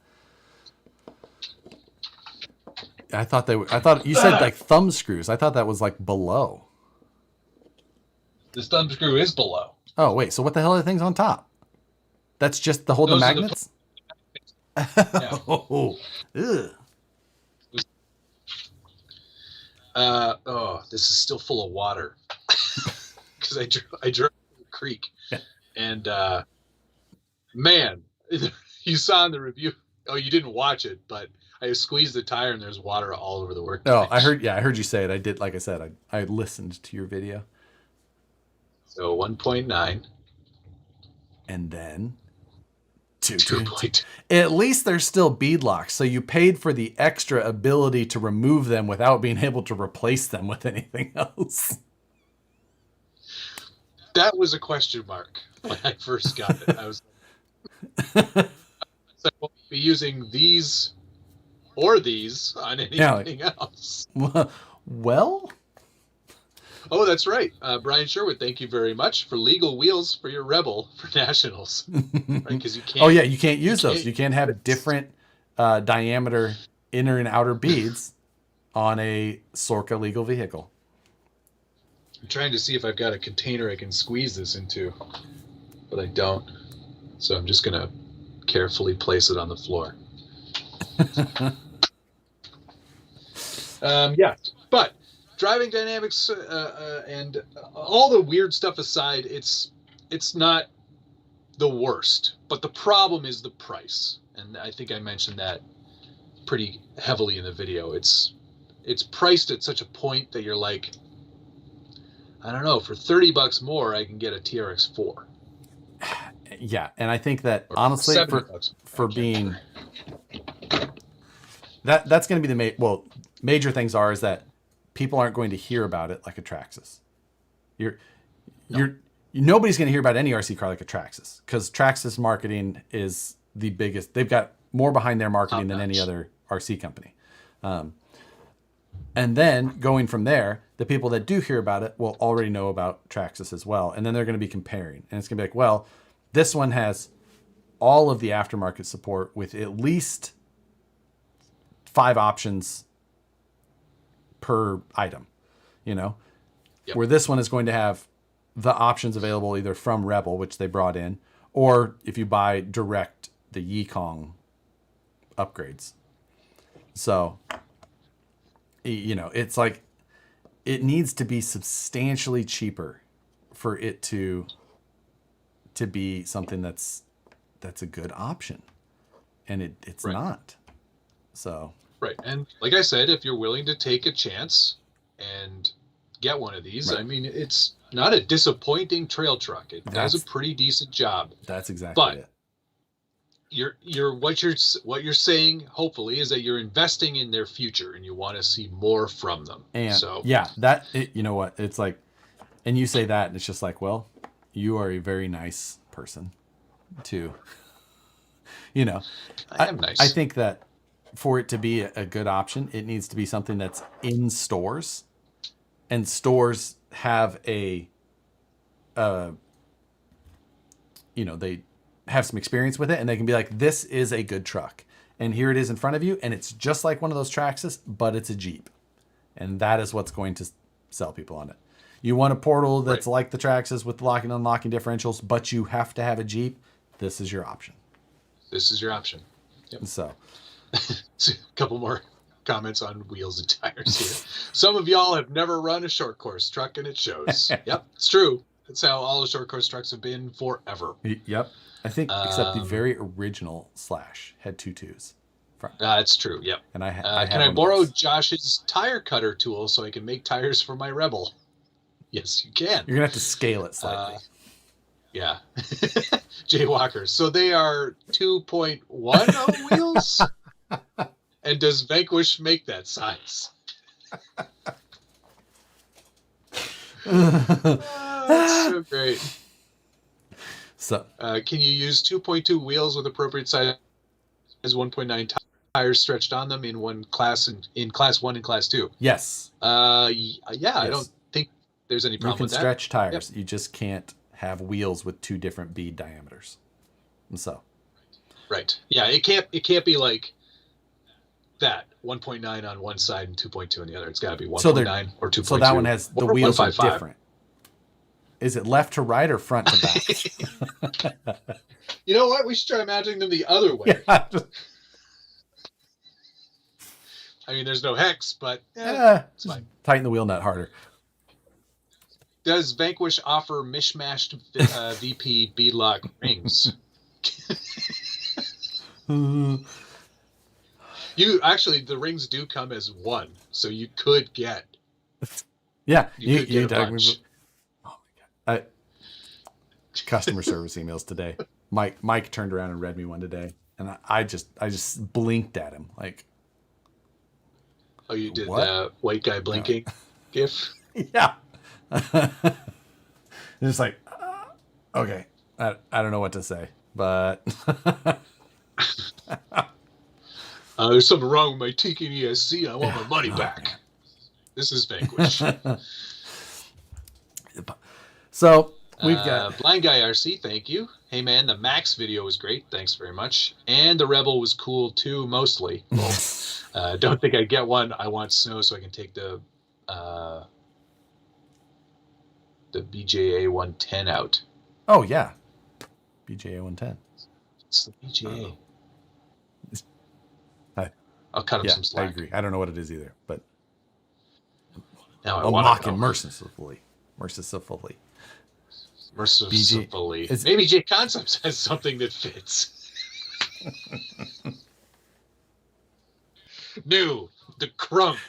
I thought you said like thumb screws. I thought that was like below. This thumb screw is below. Oh, wait. So what the hell are the things on top? That's just to hold the magnets? Yeah. Oh, ugh. This is still full of water because I drove to the creek, and man, you saw in the review. Oh, you didn't watch it, but I squeezed the tire and there's water all over the workbench. Oh, I heard you say it. I did. Like I said, I listened to your video. So 1.9, and then 2.2. At least they're still bead locks, so you paid for the extra ability to remove them without being able to replace them with anything else. That was a question mark when I first got it. I was like, we'll be using these or these on anything else. Well? Oh, that's right. Brian Sherwood, thank you very much for legal wheels for your Rebel for Nationals. Right? Because you can't. Oh, yeah, you can't use those. You can't have different diameter inner and outer beads on a Sorca legal vehicle. I'm trying to see if I've got a container I can squeeze this into, but I don't. So I'm just going to carefully place it on the floor. Yeah, but driving dynamics and all the weird stuff aside, it's not the worst. But the problem is the price, and I think I mentioned that pretty heavily in the video. It's priced at such a point that you're like, I don't know, for $30 more, I can get a TRX4. Yeah, and I think that honestly, for being that's going to be the major things is that people aren't going to hear about it like a Traxxas. Nobody's going to hear about any RC car like a Traxxas, because Traxxas marketing is the biggest. They've got more behind their marketing than any other RC company. And then going from there, the people that do hear about it will already know about Traxxas as well. And then they're going to be comparing. And it's going to be like, well, this one has all of the aftermarket support with at least 5 options per item, Yep. Where this one is going to have the options available either from Rebel, which they brought in, or if you buy direct the Yikong upgrades. So, it's like it needs to be substantially cheaper for it to be something that's a good option, and it's not. So right, and like I said, if you're willing to take a chance and get one of these, I mean, it's not a disappointing trail truck. It does a pretty decent job. That's exactly it. What you're saying, hopefully, is that you're investing in their future and you want to see more from them. And so you know what, it's like, and you say that, and it's just like, well, you are a very nice person too. I am nice. I think that for it to be a good option, it needs to be something that's in stores, and stores have they have some experience with it, and they can be like, this is a good truck, and here it is in front of you, and it's just like one of those Traxxas, but it's a Jeep, and that is what's going to sell people on it. You want a Portal that's like the Traxxas with locking and unlocking differentials, but you have to have a Jeep. This is your option. Yep. So a couple more comments on wheels and tires here. Some of y'all have never run a short course truck, and it shows. Yep, it's true. That's how all the short course trucks have been forever. Yep. I think except the very original Slash had 2 2s. That's true. Yep. And can I borrow Josh's tire cutter tool so I can make tires for my Rebel? Yes, you can. You're gonna have to scale it slightly. Yeah. Jaywalkers. So they are 2.1 on wheels? And does Vanquish make that size? That's so great. So, can you use 2.2 wheels with appropriate size 1.9 tires stretched on them in one class, in class 1 and class 2? Yes. Yes. I don't think there's any problem with that. You can stretch tires. Yep. You just can't have wheels with 2 different bead diameters. And so. Right. Yeah, it can't be like that. 1.9 on one side and 2.2 on the other. It's got to be 1.9 or 2.2. So that one has the wheels are different. Is it left to right or front to back? You know what? We should try imagining them the other way. Yeah. I mean, there's no hex, but it's fine. Tighten the wheel nut harder. Does Vanquish offer mishmashed VP beadlock rings? The rings do come as one, so you could get. Yeah, you could get a bunch. Oh my god! Customer service emails today. Mike turned around and read me one today, and I just blinked at him like. Oh, you did the white guy blinking gif? Yeah. It's like, okay, I don't know what to say, but there's something wrong with my Tekken ESC. I want my money back. Man. This is Vanquish. So we've got Blind Guy RC. Thank you. Hey man, the Max video was great. Thanks very much. And the Rebel was cool too, mostly. Well, don't think I get one. I want snow so I can take the BJA 110 out. Oh yeah, BJA 110. It's the BJA. I'll cut him some slack. I agree. I don't know what it is either, but now I'll mock him mercifully. Maybe J Concepts has something that fits. New, the Crunk.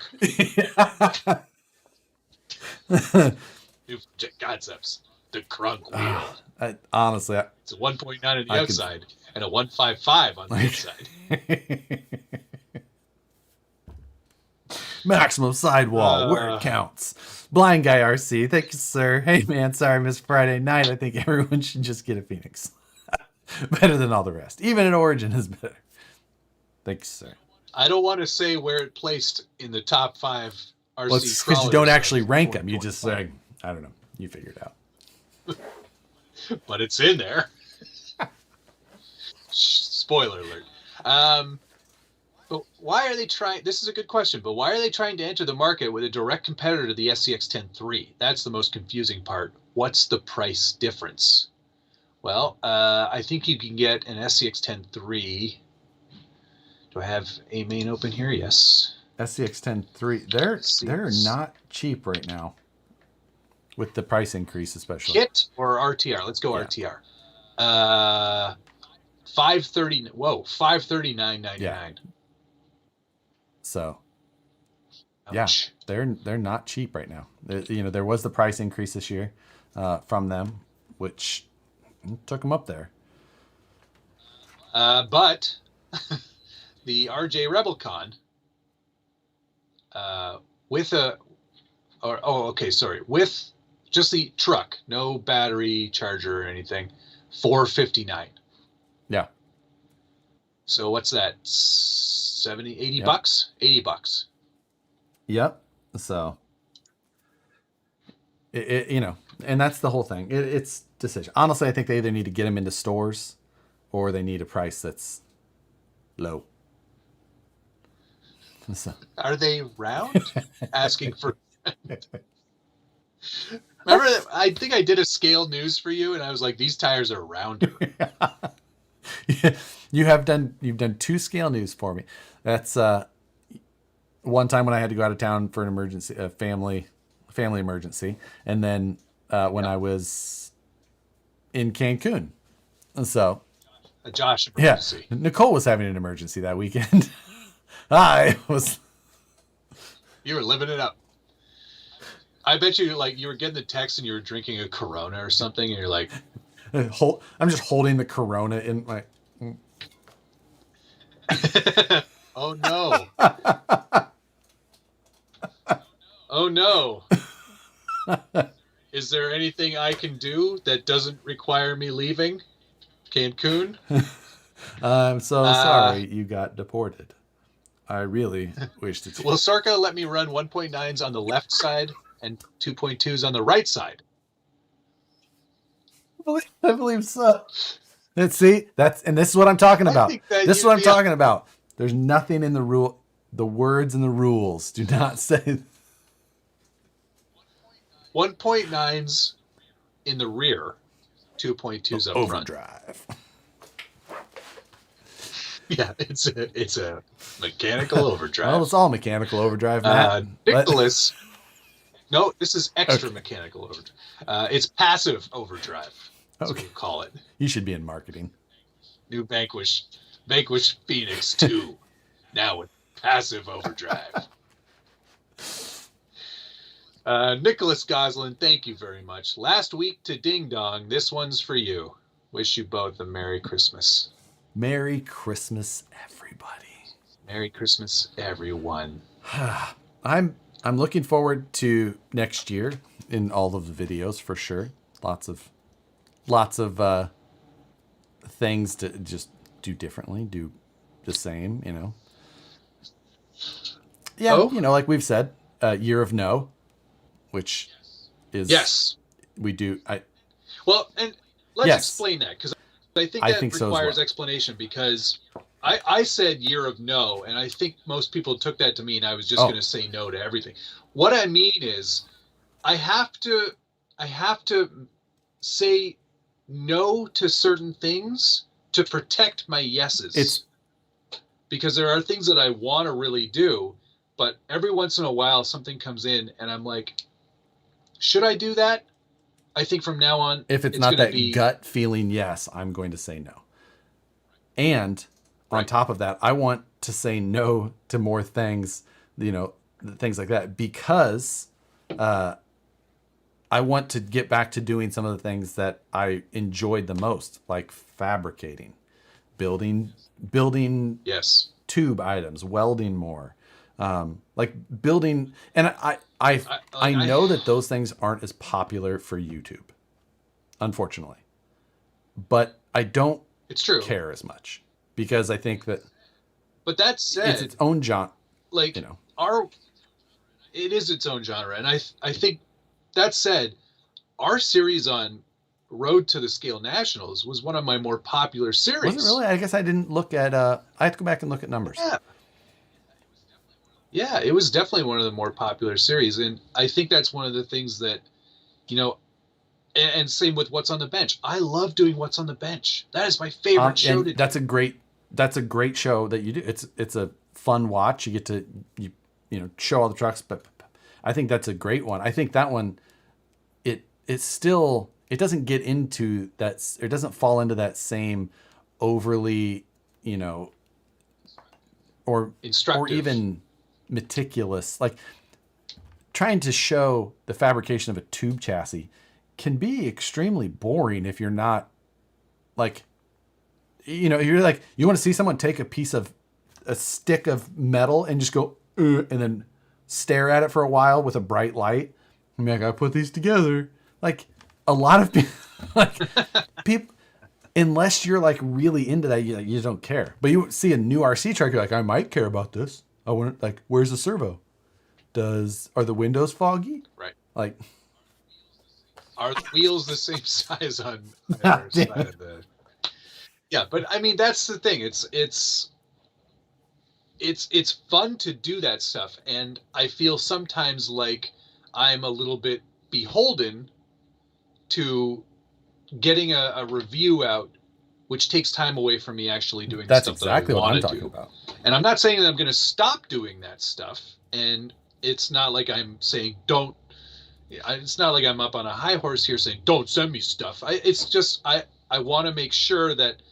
New J Concepts, the Crunk wheel. Honestly, it's a 1.9 on the outside and a 1.55 on the inside. Maximum sidewall where it counts. Blind Guy RC, thank you, sir. Hey man, sorry missed Friday night. I think everyone should just get a Phoenix. Better than all the rest. Even an Origin is better. Thank you, sir. I don't want to say where it placed in the top 5 RC. Well, it's because you don't actually rank them. You just say, I don't know. You figure it out. But it's in there. Spoiler alert. But why are they trying? This is a good question. But why are they trying to enter the market with a direct competitor to the SCX 10.3? That's the most confusing part. What's the price difference? Well, I think you can get an SCX-10 III. Do I have a main open here? Yes. SCX-10 III. They're not cheap right now, with the price increase especially. Kit or RTR? Let's go RTR. 530. Whoa, 539.99. Yeah. So. Ouch. Yeah, they're not cheap right now. There was the price increase this year from them, which took them up there. But the RJ RebelCon with just the truck, no battery charger or anything, $459. Yeah. So what's that? 70, 80 bucks? $80. Yep. So and that's the whole thing. It's decision. Honestly, I think they either need to get them into stores or they need a price that's low. So. Are they round? Asking for. Remember that? I think I did a scale news for you, and I was like, "These tires are rounder." Yeah. You've done 2 scale news for me. That's one time when I had to go out of town for an emergency, a family emergency, and then when I was in Cancun. So a Josh emergency. Yeah, Nicole was having an emergency that weekend. I was. You were living it up. I bet you were getting the text and you were drinking a Corona or something, and you're like, I'm just holding the Corona in my. Oh no. Oh no. Is there anything I can do that doesn't require me leaving Cancun? I'm so sorry you got deported. I really wish to. Will Sorka let me run 1.9s on the left side and 2.2s on the right side? I believe so. This is what I'm talking about. This is what I'm talking about. There's nothing in the rule. The words in the rules do not say. 1.9s in the rear, 2.2s up front. Overdrive. Yeah, it's a mechanical overdrive. Well, it's all mechanical overdrive, Matt. Nicholas. No, this is extra mechanical overdrive. It's passive overdrive. That's what you call it. You should be in marketing. New Vanquish Phoenix 2, now with passive overdrive. Nicholas Goslin, thank you very much. Last week to Ding Dong, this one's for you. Wish you both a Merry Christmas. Merry Christmas, everybody. Merry Christmas, everyone. I'm looking forward to next year in all of the videos for sure. Lots of things to just do differently, do the same, Yeah, like we've said, Year of No, which is yes, we do. Well, and let's explain that, because I think that requires explanation, because I said Year of No, and I think most people took that to mean I was just going to say no to everything. What I mean is I have to say no to certain things to protect my yeses. Because there are things that I want to really do, but every once in a while something comes in and I'm like, should I do that? I think from now on, if it's not that gut feeling yes, I'm going to say no. And on top of that, I want to say no to more things, things like that, because I want to get back to doing some of the things that I enjoyed the most, like fabricating, building tube items, welding more, like building. And I know that those things aren't as popular for YouTube, unfortunately, but I don't care as much, because I think that. But that said, it's its own genre. It is its own genre, and I think. That said, our series on Road to the Scale Nationals was one of my more popular series. Was it really? I guess I didn't look at. I have to go back and look at numbers. Yeah, it was definitely one of the more popular series, and I think that's one of the things that, And same with What's on the Bench. I love doing What's on the Bench. That is my favorite show to do. That's a great show that you do. It's a fun watch. You get to show all the trucks, but I think that's a great one. I think that one it doesn't get into that, it doesn't fall into that same overly, or instructive, or even meticulous, like trying to show the fabrication of a tube chassis can be extremely boring if you're not like, you're like, you want to see someone take a stick of metal and just go, and then stare at it for a while with a bright light. I mean, I gotta put these together. Like a lot of people, people, unless you're like really into that, you don't care. But you see a new RC truck, you're like, I might care about this. I want, like, where's the servo? Are the windows foggy? Right. Like, are the wheels the same size on either side of the? Yeah, but I mean that's the thing. It's fun to do that stuff, and I feel sometimes like I'm a little bit beholden to getting a review out, which takes time away from me actually doing that's stuff exactly that I what I'm want to talking do. about. And I'm not saying that I'm going to stop doing that stuff, and it's not like I'm saying don't. It's not like I'm up on a high horse here saying don't send me stuff. It's just I want to make sure that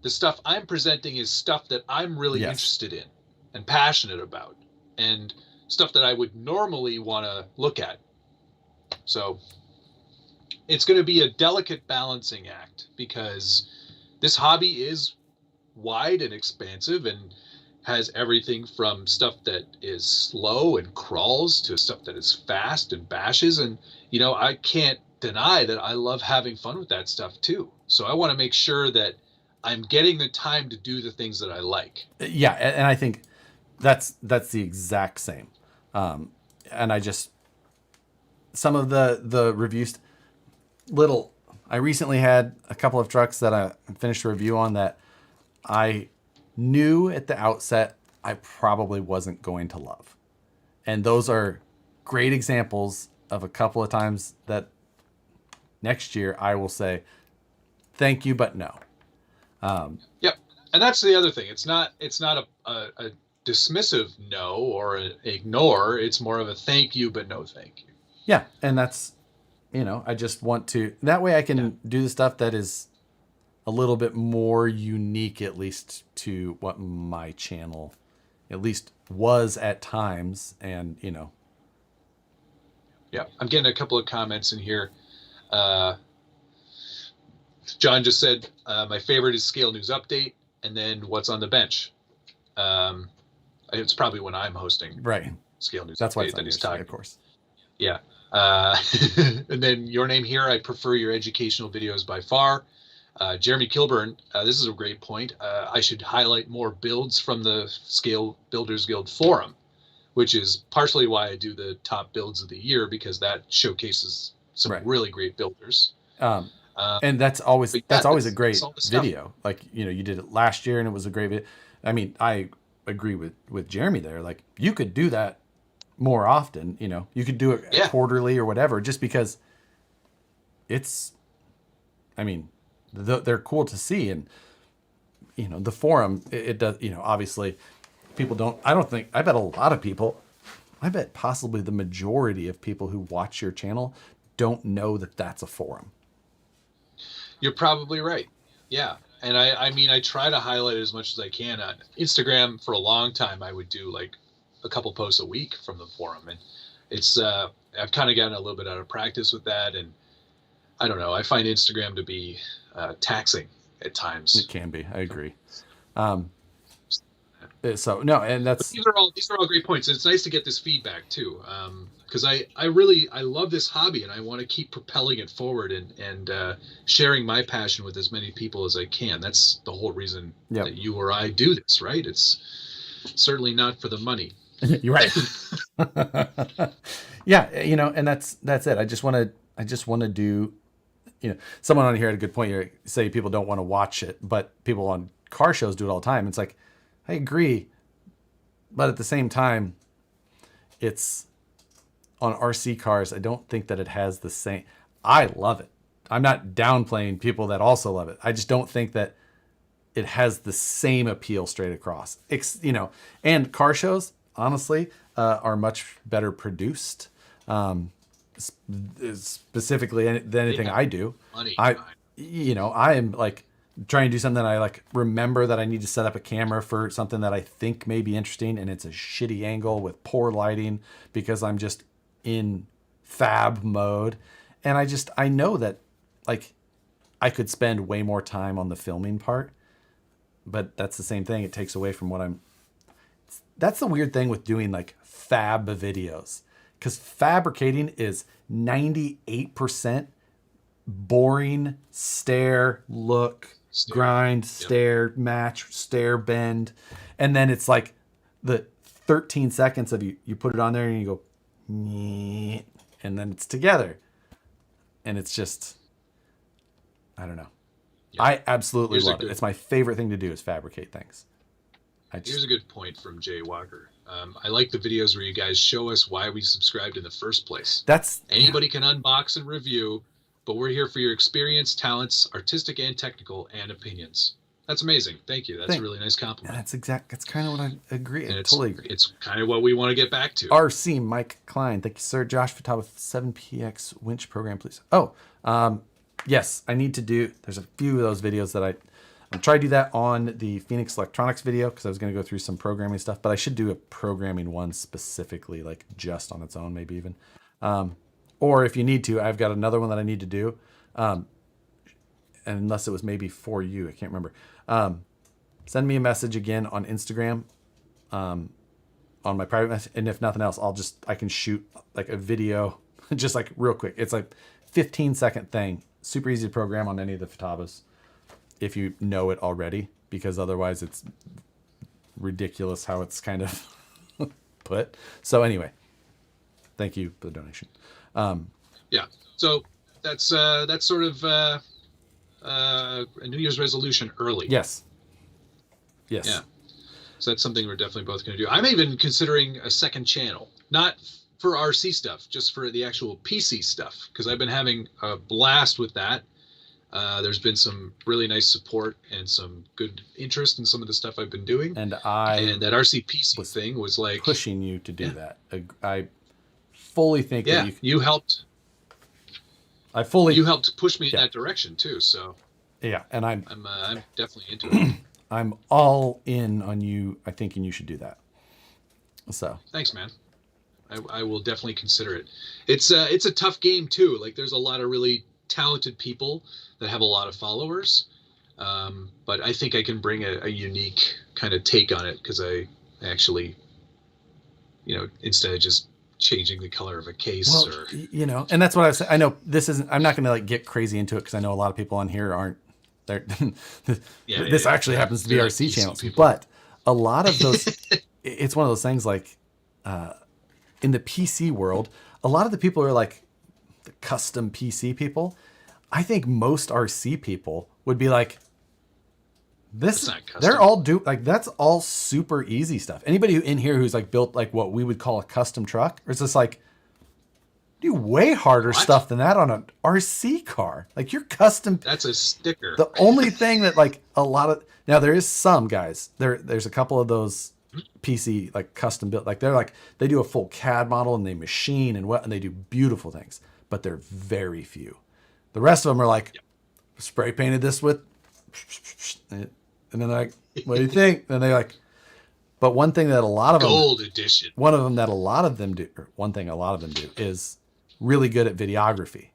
the stuff I'm presenting is stuff that I'm really interested in and passionate about, and stuff that I would normally want to look at. So it's going to be a delicate balancing act, because this hobby is wide and expansive and has everything from stuff that is slow and crawls to stuff that is fast and bashes. And, I can't deny that I love having fun with that stuff too. So I want to make sure that I'm getting the time to do the things that I like. Yeah. And I think that's the exact same. And I just, some of the reviews, I recently had a couple of trucks that I finished a review on that I knew at the outset I probably wasn't going to love. And those are great examples of a couple of times that next year I will say, thank you, but no. Yep. And that's the other thing. It's not a dismissive no or an ignore. It's more of a thank you, but no thank you. Yeah. And that's, I just want to, that way I can do the stuff that is a little bit more unique, at least to what my channel at least was at times. And, Yeah. I'm getting a couple of comments in here. John just said, my favorite is Scale News Update, and then What's on the Bench. It's probably when I'm hosting Scale News That's Update why it's that he's talking. Of course. Yeah. And then Your Name Here, I prefer your educational videos by far. Jeremy Kilburn, this is a great point. I should highlight more builds from the Scale Builders Guild forum, which is partially why I do the top builds of the year, because that showcases some really great builders. And that's always a great video. Like, you did it last year and it was a great video. I mean, I agree with Jeremy there. Like, you could do that more often, you could do it quarterly or whatever, just because it's, I mean, they're cool to see. And, the forum, it does, obviously people don't, I bet a lot of people, I bet possibly the majority of people who watch your channel don't know that that's a forum. You're probably right. Yeah. And I mean, I try to highlight it as much as I can on Instagram. For a long time, I would do like a couple posts a week from the forum. And it's, I've kind of gotten a little bit out of practice with that. And I don't know, I find Instagram to be taxing at times. It can be. I agree. So no, and that's, these are all great points. It's nice to get this feedback too. Because I love this hobby, and I want to keep propelling it forward and sharing my passion with as many people as I can. That's the whole reason that you or I do this, right? It's certainly not for the money. You're right. Yeah, and that's it. I just want to do, someone on here had a good point here. Say people don't want to watch it, but people on car shows do it all the time. It's like, I agree, but at the same time, it's on RC cars. I don't think that it has the same. I love it. I'm not downplaying people that also love it. I just don't think that it has the same appeal straight across. You know, and car shows, honestly, are much better produced. Specifically than anything I do. You know, I am like trying to do something that I like remember that I need to set up a camera for something that I think may be interesting, and it's a shitty angle with poor lighting because I'm just in fab mode. And I know that like I could spend way more time on the filming part, but that's the same thing. It takes away from what that's the weird thing with doing like fab videos, because fabricating is 98% boring, stare, look, grind, stare, match, stare, bend. And then it's like the 13 seconds of you put it on there and you go, and then it's together. And it's just, I don't know. Yeah. I absolutely love it. It's my favorite thing to do is fabricate things. Here's a good point from Jay Walker. I like the videos where you guys show us why we subscribed in the first place. Anybody can unbox and review, but we're here for your experience, talents, artistic and technical, and opinions. That's amazing. Thank you. That's a really nice compliment. That's kind of what I agree. I totally agree. It's kind of what we want to get back to. RC Mike Klein. Thank you, sir. Josh Fatah with 7PX winch program, please. Yes, I need to do. There's a few of those videos that I'll try to do that on the Phoenix Electronics video, because I was going to go through some programming stuff, but I should do a programming one specifically, like just on its own, maybe even. Or if you need to, I've got another one that I need to do. And unless it was maybe for you, I can't remember. Send me a message again on Instagram, on my private message. And if nothing else, I can shoot like a video, just like real quick. It's like 15-second thing. Super easy to program on any of the Fatabas if you know it already, because otherwise it's ridiculous how it's kind of put. So anyway, thank you for the donation. Yeah. So that's sort of a New Year's resolution early. Yes. Yeah. So that's something we're definitely both going to do. I'm even considering a second channel, not for RC stuff, just for the actual PC stuff, because I've been having a blast with that. There's been some really nice support and some good interest in some of the stuff I've been doing. And that RCPC thing was like pushing you to do that. I fully think that you helped. You helped push me in that direction too. So yeah, and I'm definitely into it. I'm all in on you. I thinking you should do that. So thanks, man. I will definitely consider it. It's a tough game too. Like there's a lot of really talented people that have a lot of followers, but I think I can bring a unique kind of take on it, because I actually, instead of just changing the color of a case and that's what I was saying. I know this isn't, I'm not going to like get crazy into it, because I know a lot of people on here aren't there. This actually happens to be our C channels, but a lot of those, it's one of those things like, in the PC world, a lot of the people are like the custom PC people. I think most RC people would be like, they're all that's all super easy stuff. Anybody in here who's like built like what we would call a custom truck, or is this like do way harder stuff than that on an RC car? Like your custom, that's a sticker. The only thing that like now there is some guys, there's a couple of those PC like custom built, like they do a full CAD model and they machine and they do beautiful things, but they're very few. The rest of them are like spray painted this with, and then they're like, what do you think? And they're like, but one thing that a lot of gold edition. One thing a lot of them do is really good at videography,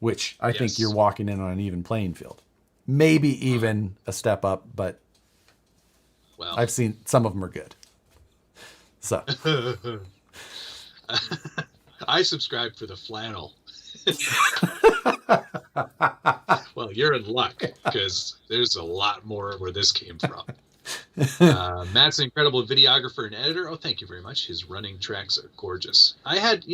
which I think you're walking in on an even playing field. Maybe even a step up, but I've seen some of them are good. So I subscribed for the flannel. Well, you're in luck, because there's a lot more where this came from. Matt's an incredible videographer and editor. Oh, thank you very much. His running tracks are gorgeous. I had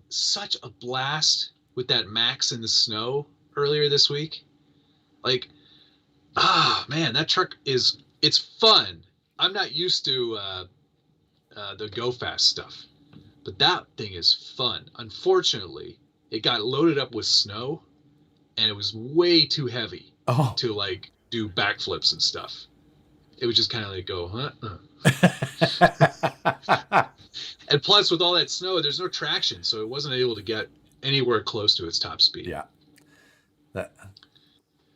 such a blast with that Max in the snow earlier this week. Like, man, that truck it's fun. I'm not used to the go fast stuff, but that thing is fun. Unfortunately, it got loaded up with snow, and it was way too heavy Oh. to like do backflips and stuff. It would just kind of like go, huh? And plus, with all that snow, there's no traction, so it wasn't able to get anywhere close to its top speed. Yeah. That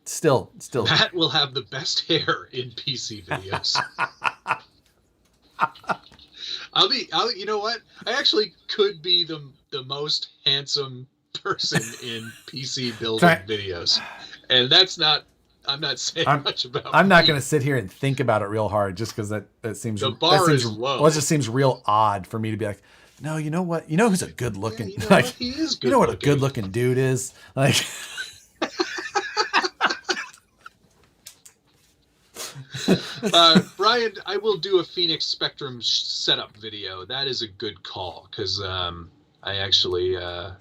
still. Matt will have the best hair in PC videos. You know what? I actually could be the most handsome person in PC building videos, and I'm not saying much about. I'm not going to sit here and think about it real hard just because that seems the bar is low. Well, it just seems real odd for me to be like, no, you know what? You know who's a good looking? Yeah, you know what? He is good. You know what a good looking dude is like. Brian, I will do a Phoenix Spectrum setup video. That is a good call because I actually I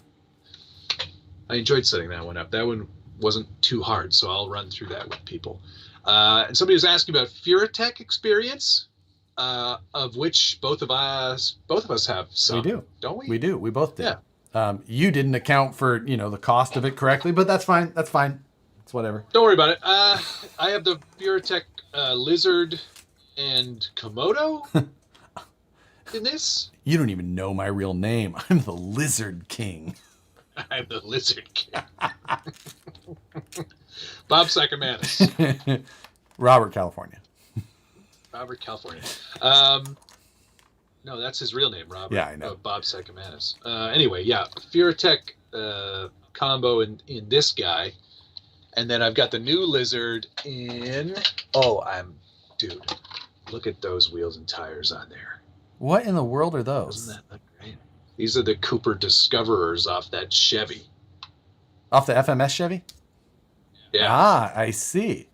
enjoyed setting that one up. That one wasn't too hard, so I'll run through that with people. And somebody was asking about Furatech experience, of which both of us have some. We do, don't we? We do. We both did. Yeah. You didn't account for the cost of it correctly, but that's fine. That's fine. It's whatever. Don't worry about it. I have the Furatech Lizard and Komodo in this. You don't even know my real name. I'm the Lizard King. I'm the Lizard King. Bob Sacamanis. Robert, California. Robert, California. No, that's his real name, Robert. Yeah, I know. Bob Sacamanis. Anyway, yeah, Furatech combo in this guy. And then I've got the new Lizard in... Dude, look at those wheels and tires on there. What in the world are those? Doesn't that look great? These are the Cooper Discoverers off that Chevy. Off the FMS Chevy? Yeah. Ah, I see.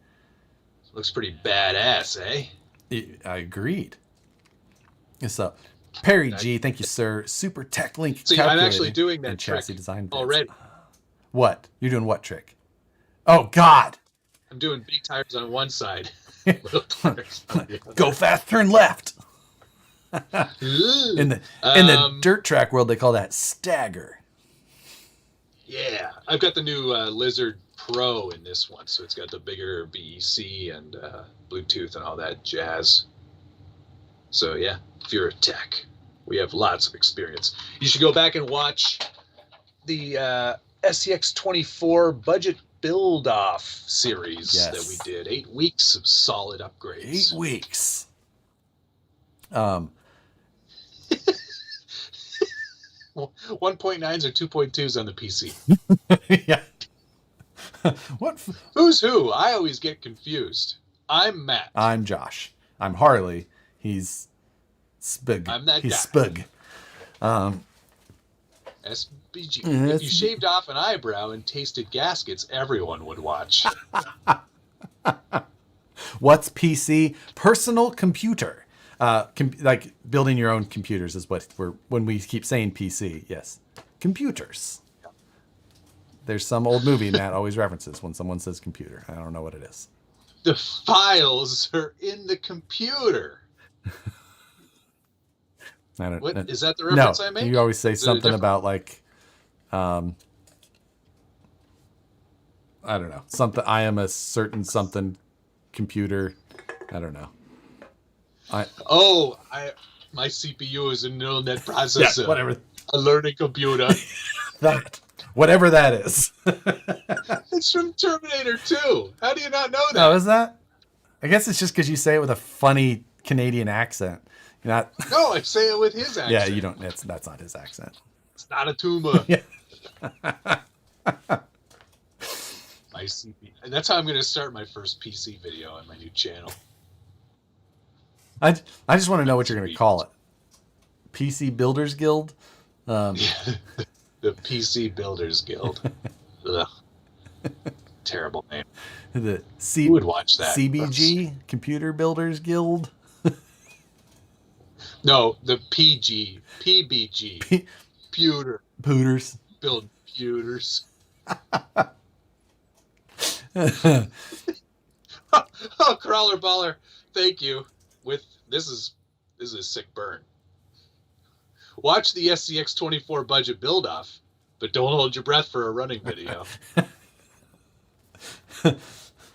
Looks pretty badass, eh? I agreed. So, Perry G, thank you, sir. Super Tech Link. See, I'm actually doing that trick chassis design already. What? You're doing what trick? Oh, God. I'm doing big tires on one side. Little tires on the other. Go fast, turn left. In the dirt track world, they call that stagger. Yeah, I've got the new Lizard Pro in this one, so it's got the bigger BEC and Bluetooth and all that jazz. So yeah, Furatech. We have lots of experience. You should go back and watch the SCX24 budget build-off series that we did. 8 weeks of solid upgrades. 8 weeks. 1.9s or 2.2s on the PC. Yeah. What? Who's who? I always get confused. I'm Matt. I'm Josh. I'm Harley. He's Spug. I'm that He's guy. Spug. SBG. If you shaved off an eyebrow and tasted gaskets, everyone would watch. What's PC? Personal computer. Like building your own computers is what when we keep saying PC. Yes, computers. There's some old movie Matt always references when someone says computer. I don't know what it is. The files are in the computer. Is that the reference I make? You always say something about like, I don't know, something. I am a certain something computer. I don't know. My CPU is a neural net processor. Yeah, whatever. A learning computer. Whatever that is. It's from Terminator 2. How do you not know that? Oh, is that? I guess it's just because you say it with a funny Canadian accent. You're not. No, I say it with his accent. Yeah, you don't. That's not his accent. It's not a tumor. Yeah. My CPU. And that's how I'm going to start my first PC video on my new channel. I just want to know what you're going to call it. PC Builders Guild? The PC Builders Guild. Ugh. Terrible name. Who would watch that? CBG? Computer Builders Guild? No, the PG. PBG. Pewter. Pooters. Build pewters. Oh, Crawler Baller. Thank you. This is a sick burn. Watch the SCX24 budget build off, but don't hold your breath for a running video.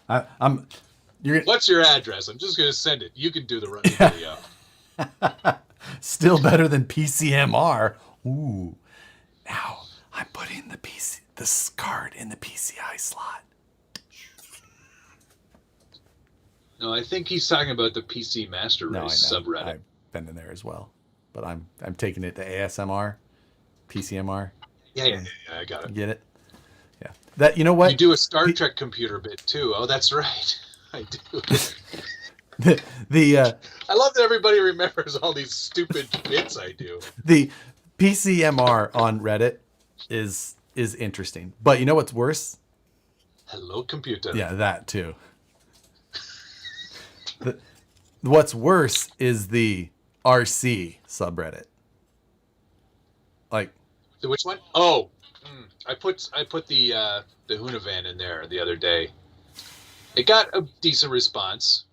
I'm. You're What's your address? I'm just gonna send it. You can do the running video. still better than PCMR. Ooh. Now I'm putting this card in the PCI slot. No, I think he's talking about the PC Master Race subreddit. I've been in there as well, but I'm taking it to ASMR, PCMR. Yeah, I got it. Get it? Yeah. That, you know what? You do a Star Trek computer bit too. Oh, that's right. I do. I love that everybody remembers all these stupid bits I do. The PCMR on Reddit is interesting, but you know what's worse? Hello, computer. Yeah, that too. What's worse is the RC subreddit. Like, which one? Oh, I put the Hunavan in there the other day. It got a decent response,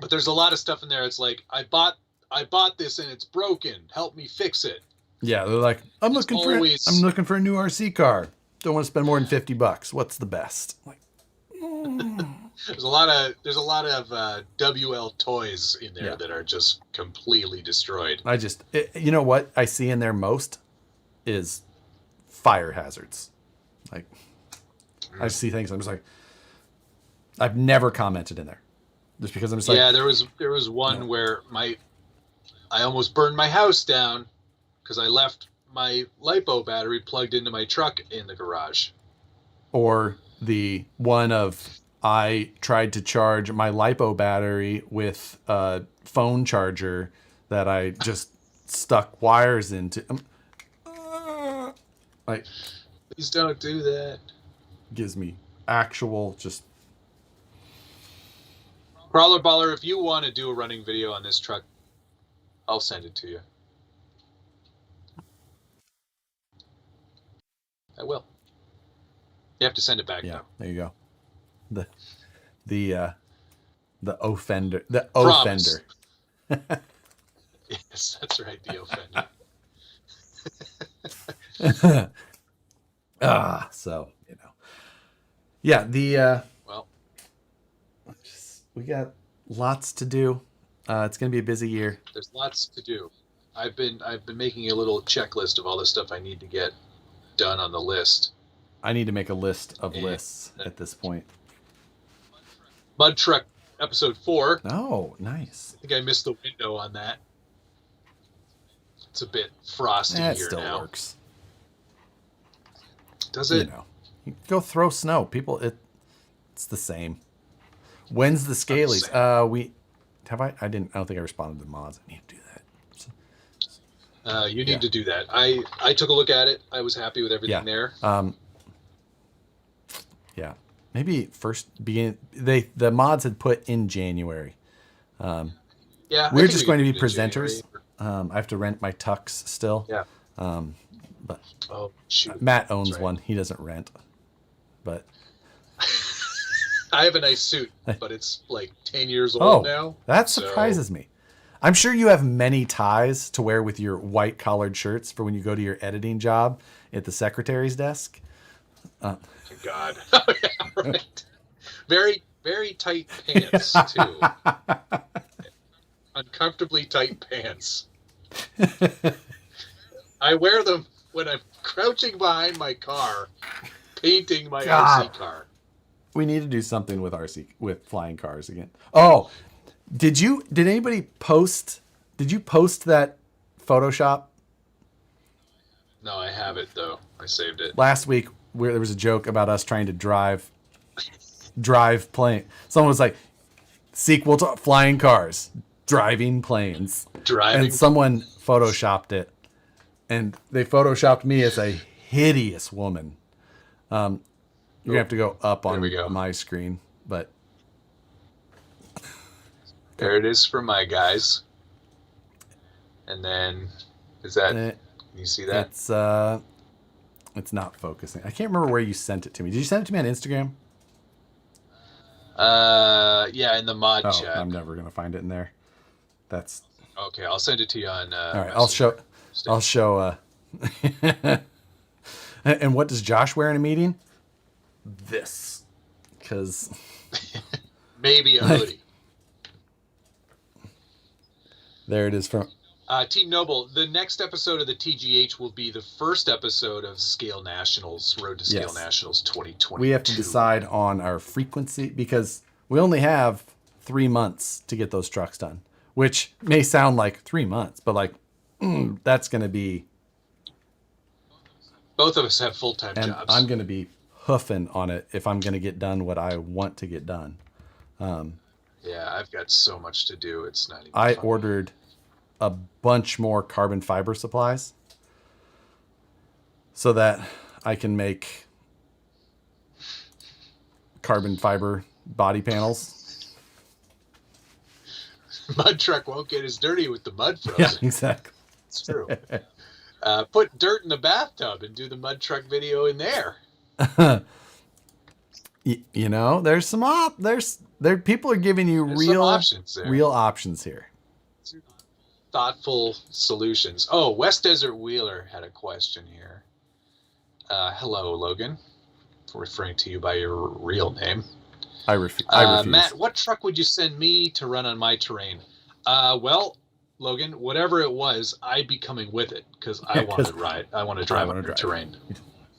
but there's a lot of stuff in there. It's like I bought this and it's broken. Help me fix it. Yeah, they're like, I'm looking for a new RC car. Don't want to spend more than $50. What's the best? Like, there's a lot of WL toys in there that are just completely destroyed. You know what I see in there most is fire hazards. Like, I see things. I'm just like, I've never commented in there, just because I'm just like, yeah. There was one where I almost burned my house down because I left my LiPo battery plugged into my truck in the garage. Or the one of, I tried to charge my LiPo battery with a phone charger that I just stuck wires into. Like, please don't do that. Gives me actual just. Crawler Baller, if you want to do a running video on this truck, I'll send it to you. I will. You have to send it back, though. There you go. The offender. The Promise. offender. Yes, that's right. The offender. So, you know. Yeah, well, we got lots to do. It's going to be a busy year. There's lots to do. I've been making a little checklist of all the stuff I need to get done on the list. I need to make a list of lists at this point. Mud Truck episode 4. Oh, nice. I think I missed the window on that. It's a bit frosty here now. It still works. Does it? You know, you go throw snow. People, it's the same. When's the Scalies? I don't think I responded to the mods. I need to do that. You need to do that. I took a look at it. I was happy with everything there. Yeah. Maybe the mods had put in January. We're just going to be presenters. I have to rent my tux still. Yeah. But shoot. Matt owns one. He doesn't rent. But I have a nice suit, but it's like 10 years old now. That surprises me. I'm sure you have many ties to wear with your white collared shirts for when you go to your editing job at the secretary's desk. God. Right. Very, very tight pants, too. Uncomfortably tight pants. I wear them when I'm crouching behind my car, painting my RC car. We need to do something with flying cars again. Oh, did anybody post? Did you post that Photoshop? No, I have it though. I saved it. Last week, where there was a joke about us trying to drive plane. Someone was like, sequel to flying cars, driving planes. And someone Photoshopped it. And they Photoshopped me as a hideous woman. You're going to have to go up on my screen. But there it is for my guys. And then, is that... Can you see that? It's not focusing. I can't remember where you sent it to me. Did you send it to me on Instagram? Yeah, in the mod chat. I'm never gonna find it in there. That's okay. I'll send it to you on. All right, I'll show. And what does Josh wear in a meeting? This. because maybe a hoodie. There it is from Team Noble. The next episode of the TGH will be the first episode of Scale Nationals, Road to Scale Nationals 2022. We have to decide on our frequency because we only have 3 months to get those trucks done, which may sound like 3 months, but like that's going to be. Both of us have full-time jobs. I'm going to be hoofing on it if I'm going to get done what I want to get done. Yeah, I've got so much to do. It's not even I funny. ordered a bunch more carbon fiber supplies so that I can make carbon fiber body panels. Mud truck won't get as dirty with the mud frozen. Yeah, exactly. It's true. Put dirt in the bathtub and do the mud truck video in there. You know, there's some people are giving you real options here. Thoughtful solutions. Oh, West Desert Wheeler had a question here. Hello, Logan. Referring to you by your real name. I refuse. Matt, what truck would you send me to run on my terrain? Well, Logan, whatever it was, I'd be coming with it because I want to ride. I want to drive on your terrain.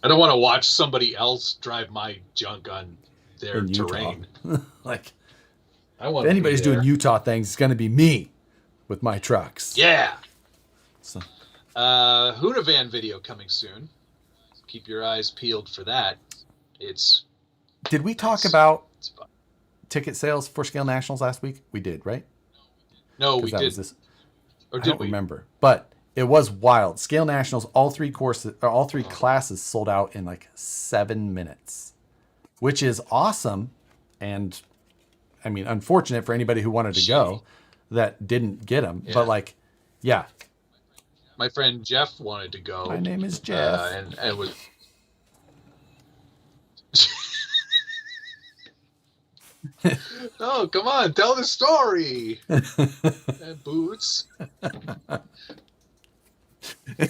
I don't want to watch somebody else drive my junk on their terrain. Like, if anybody's doing Utah things, it's going to be me with my trucks. Yeah. So. Hoonavan video coming soon. Keep your eyes peeled for that. Did we talk about ticket sales for Scale Nationals last week? We did, right? No, we didn't. I don't remember, but it was wild. Scale Nationals, all three classes sold out in like 7 minutes, which is awesome. And I mean, unfortunate for anybody who wanted to go that didn't get them. Yeah. But like, yeah. My friend Jeff wanted to go. My name is Jeff. And it was... Oh, come on, tell the story. Boots.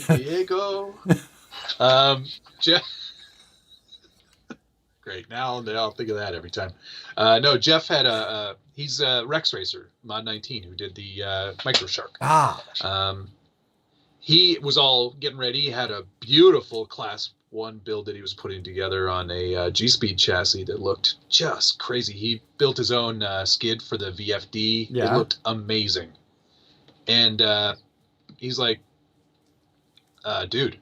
Diego. Jeff. Great. Now I'll think of that every time. No, Jeff had he's a Rex Racer, Mod 19, who did the Micro Shark. He was all getting ready. He had a beautiful Class 1 build that he was putting together on a G-Speed chassis that looked just crazy. He built his own skid for the VFD. Yeah. It looked amazing. And he's like, dude,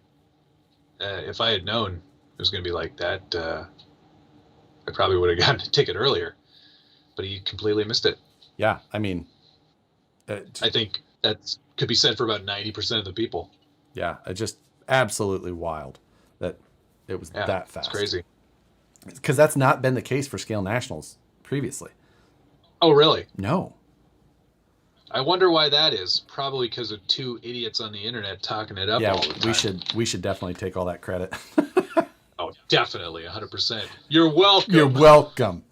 if I had known it was going to be like that, I probably would have gotten a ticket earlier. But he completely missed it. Yeah, I mean... I think that could be said for about 90% of the people. Yeah, it's just absolutely wild that it was that fast. It's crazy. Because that's not been the case for Scale Nationals previously. Oh, really? No. I wonder why that is. Probably because of two idiots on the internet talking it up all the time. We should definitely take all that credit. Oh, definitely, 100%. You're welcome. You're welcome.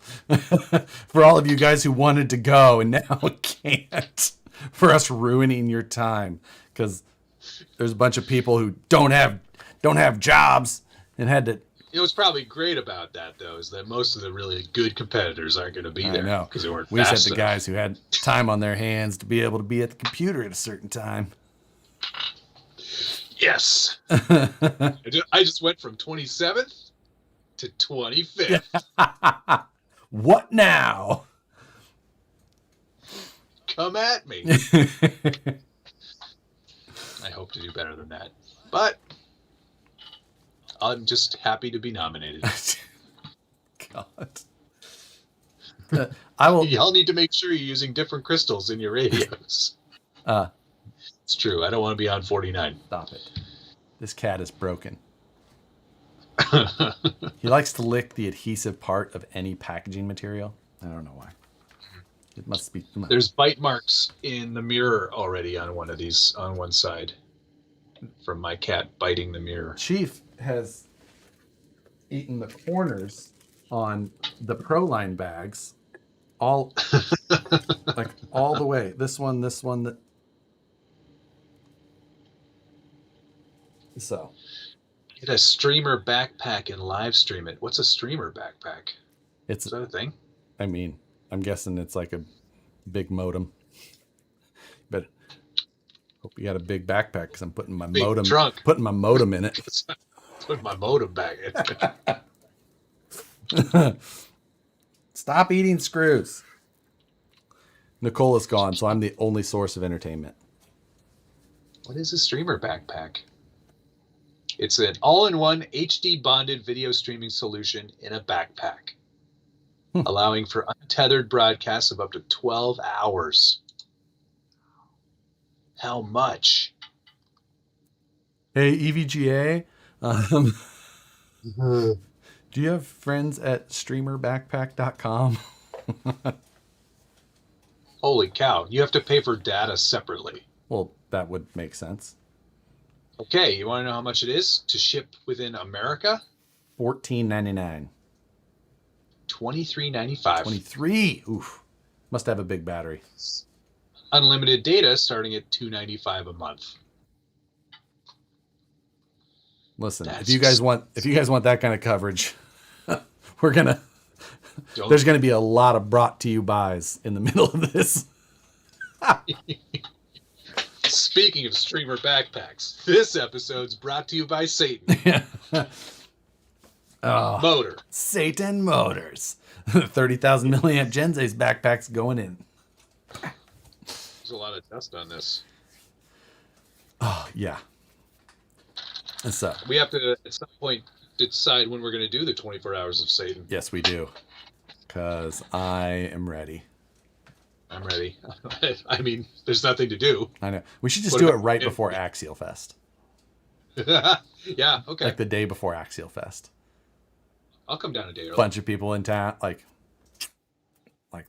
For all of you guys who wanted to go and now can't. For us ruining your time. Because there's a bunch of people who don't have jobs and had to... It was probably great about that, though, is that most of the really good competitors aren't going to be there. I know. Because they weren't we fast had the enough. Guys who had time on their hands to be able to be at the computer at a certain time. Yes. I just went from 27th to 25th. What now? Come at me. I hope to do better than that. But I'm just happy to be nominated. God. Y'all need to make sure you're using different crystals in your radios. It's true. I don't want to be on 49. Stop it. This cat is broken. He likes to lick the adhesive part of any packaging material. I don't know why. It must be. There's bite marks in the mirror already on one of these, on one side, from my cat biting the mirror. Chief has eaten the corners on the Proline bags, all like all the way. This one, that. So. Get a streamer backpack and live stream it. What's a streamer backpack? It's, Is that a thing? I mean, I'm guessing it's like a big modem. But hope you got a big backpack because I'm putting my Big modem trunk. in it. Put my modem back in. Stop eating screws. Nicole is gone, so I'm the only source of entertainment. What is a streamer backpack? It's an all-in-one HD bonded video streaming solution in a backpack, allowing for untethered broadcasts of up to 12 hours. How much? Hey, EVGA, do you have friends at streamerbackpack.com? Holy cow. You have to pay for data separately. Well, that would make sense. Okay, you want to know how much it is to ship within America? $14.99. $23.95. 23. Oof. Must have a big battery. Unlimited data starting at $2.95 a month. Listen, if you guys want that kind of coverage, there's going to be a lot of brought to you buys in the middle of this. Speaking of streamer backpacks, this episode's brought to you by Satan. Motor. Satan Motors. 30,000 milliamp Gen Z's backpacks going in. There's a lot of dust on this. Oh, yeah. So we have to, at some point, decide when we're going to do the 24 hours of Satan. Yes, we do. Because I am ready. I'm ready. I mean, there's nothing to do. I know. We should just do it right before Axial Fest. Yeah, okay. Like the day before Axial Fest. I'll come down a day early. Bunch of people in town. Like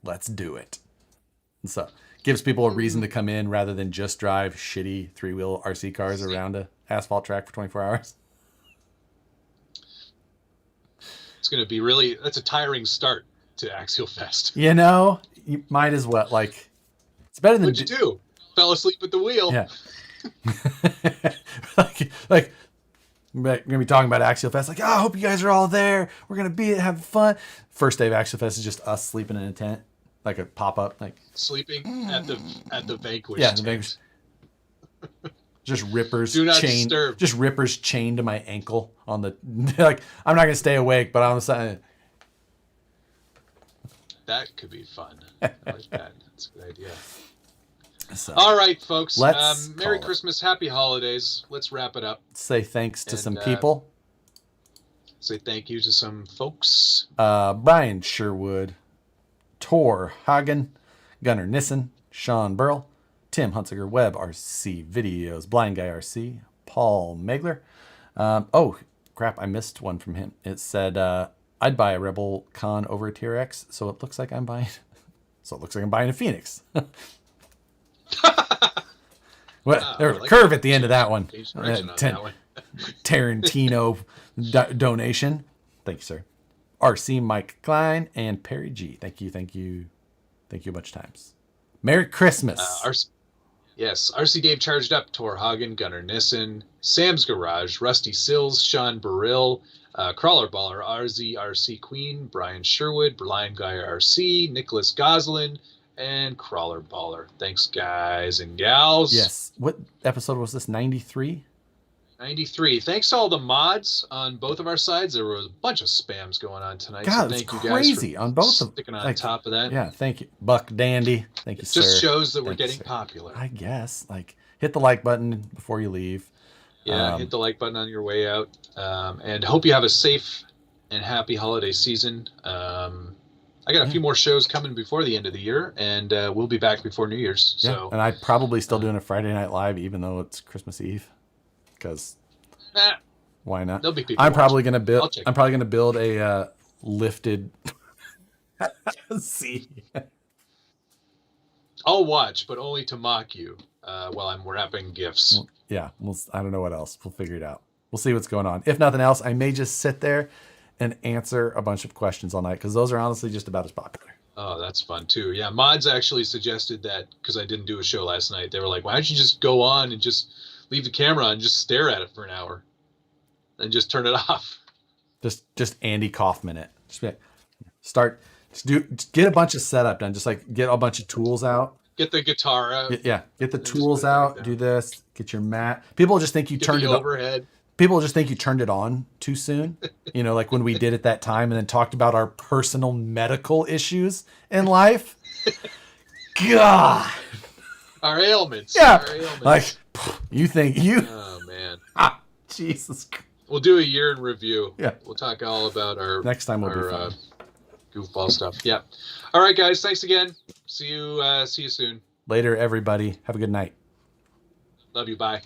let's do it. And so gives people a reason to come in rather than just drive shitty 3-wheel RC cars around a asphalt track for 24 hours. It's going to be really, that's a tiring start to Axial Fest. You know, you might as well, like, it's better than... What'd you do? Fell asleep at the wheel. Yeah. like, we're going to be talking about Axial Fest. Like, oh, I hope you guys are all there. We're going to be having fun. First day of Axial Fest is just us sleeping in a tent. Like a pop-up. Like sleeping at the Vanquish Yeah, tent. the Vanquish. Just rippers Do not chained. disturb. Just rippers chained to my ankle on the... Like, I'm not going to stay awake, but all of a sudden... That could be fun. I like that. That's a good idea. So, all right, folks. let's Merry call it. Christmas, Happy Holidays. Let's wrap it up. Say thanks to And, some people. Say thank you to some folks. Brian Sherwood, Tor Hagen, Gunnar Nissen, Sean Burrell, Tim Hunsiger, Web RC Videos, Blind Guy RC, Paul Megler. Oh, crap, I missed one from him. It said, I'd buy a Rebel Con over a TRX, so it looks like I'm buying a Phoenix. Well, there was a curve at the end of that one. Tarantino donation. Thank you, sir. RC Mike Klein and Perry G. Thank you a bunch of times. Merry Christmas. Yes, RC Dave charged up, Tor Hagen, Gunnar Nissen, Sam's Garage, Rusty Sills, Sean Burrill, Crawler Baller, RC Queen, Brian Sherwood, Blind Guy RC, Nicholas Goslin, and Crawler Baller. Thanks, guys and gals. Yes. What episode was this? 93? 93. Thanks to all the mods on both of our sides. There was a bunch of spams going on tonight. God, so it's thank you crazy guys for on both of sticking on top of that. Yeah, thank you. Buck Dandy. Thank you, sir. Just shows that we're Thank you, getting sir. popular. I guess. Like, hit the like button before you leave. Yeah, hit the like button on your way out. And hope you have a safe and happy holiday season. I got a few more shows coming before the end of the year, and we'll be back before New Year's. Yeah, So, and I'm probably still doing a Friday Night Live, even though it's Christmas Eve, because why not? There'll be people I'm probably watching. gonna build a lifted. See, I'll watch, but only to mock you while I'm wrapping gifts. yeah, I don't know what else. We'll figure it out. We'll see what's going on. If nothing else, I may just sit there and answer a bunch of questions all night, because those are honestly just about as popular. Oh, that's fun too. Yeah, mods actually suggested that because I didn't do a show last night. They were like, "Why don't you just go on and just leave the camera on and just stare at it for an hour, and just turn it off?" Just Andy Kaufman it. Just be like, Just get a bunch of setup done. Just like get a bunch of tools out. Get the guitar out. Get the tools out. Do this. Get your mat. People just think you turned it overhead. People just think you turned it on too soon. Like when we did at that time and then talked about our personal medical issues in life. God. Our ailments. Yeah. Our ailments. Like, you think you. Oh, man. Jesus. We'll do a year in review. Yeah. We'll talk all about our next time. Will be fun. Goofball stuff. Yeah. All right, guys. Thanks again. See you soon. Later, everybody. Have a good night. Love you. Bye.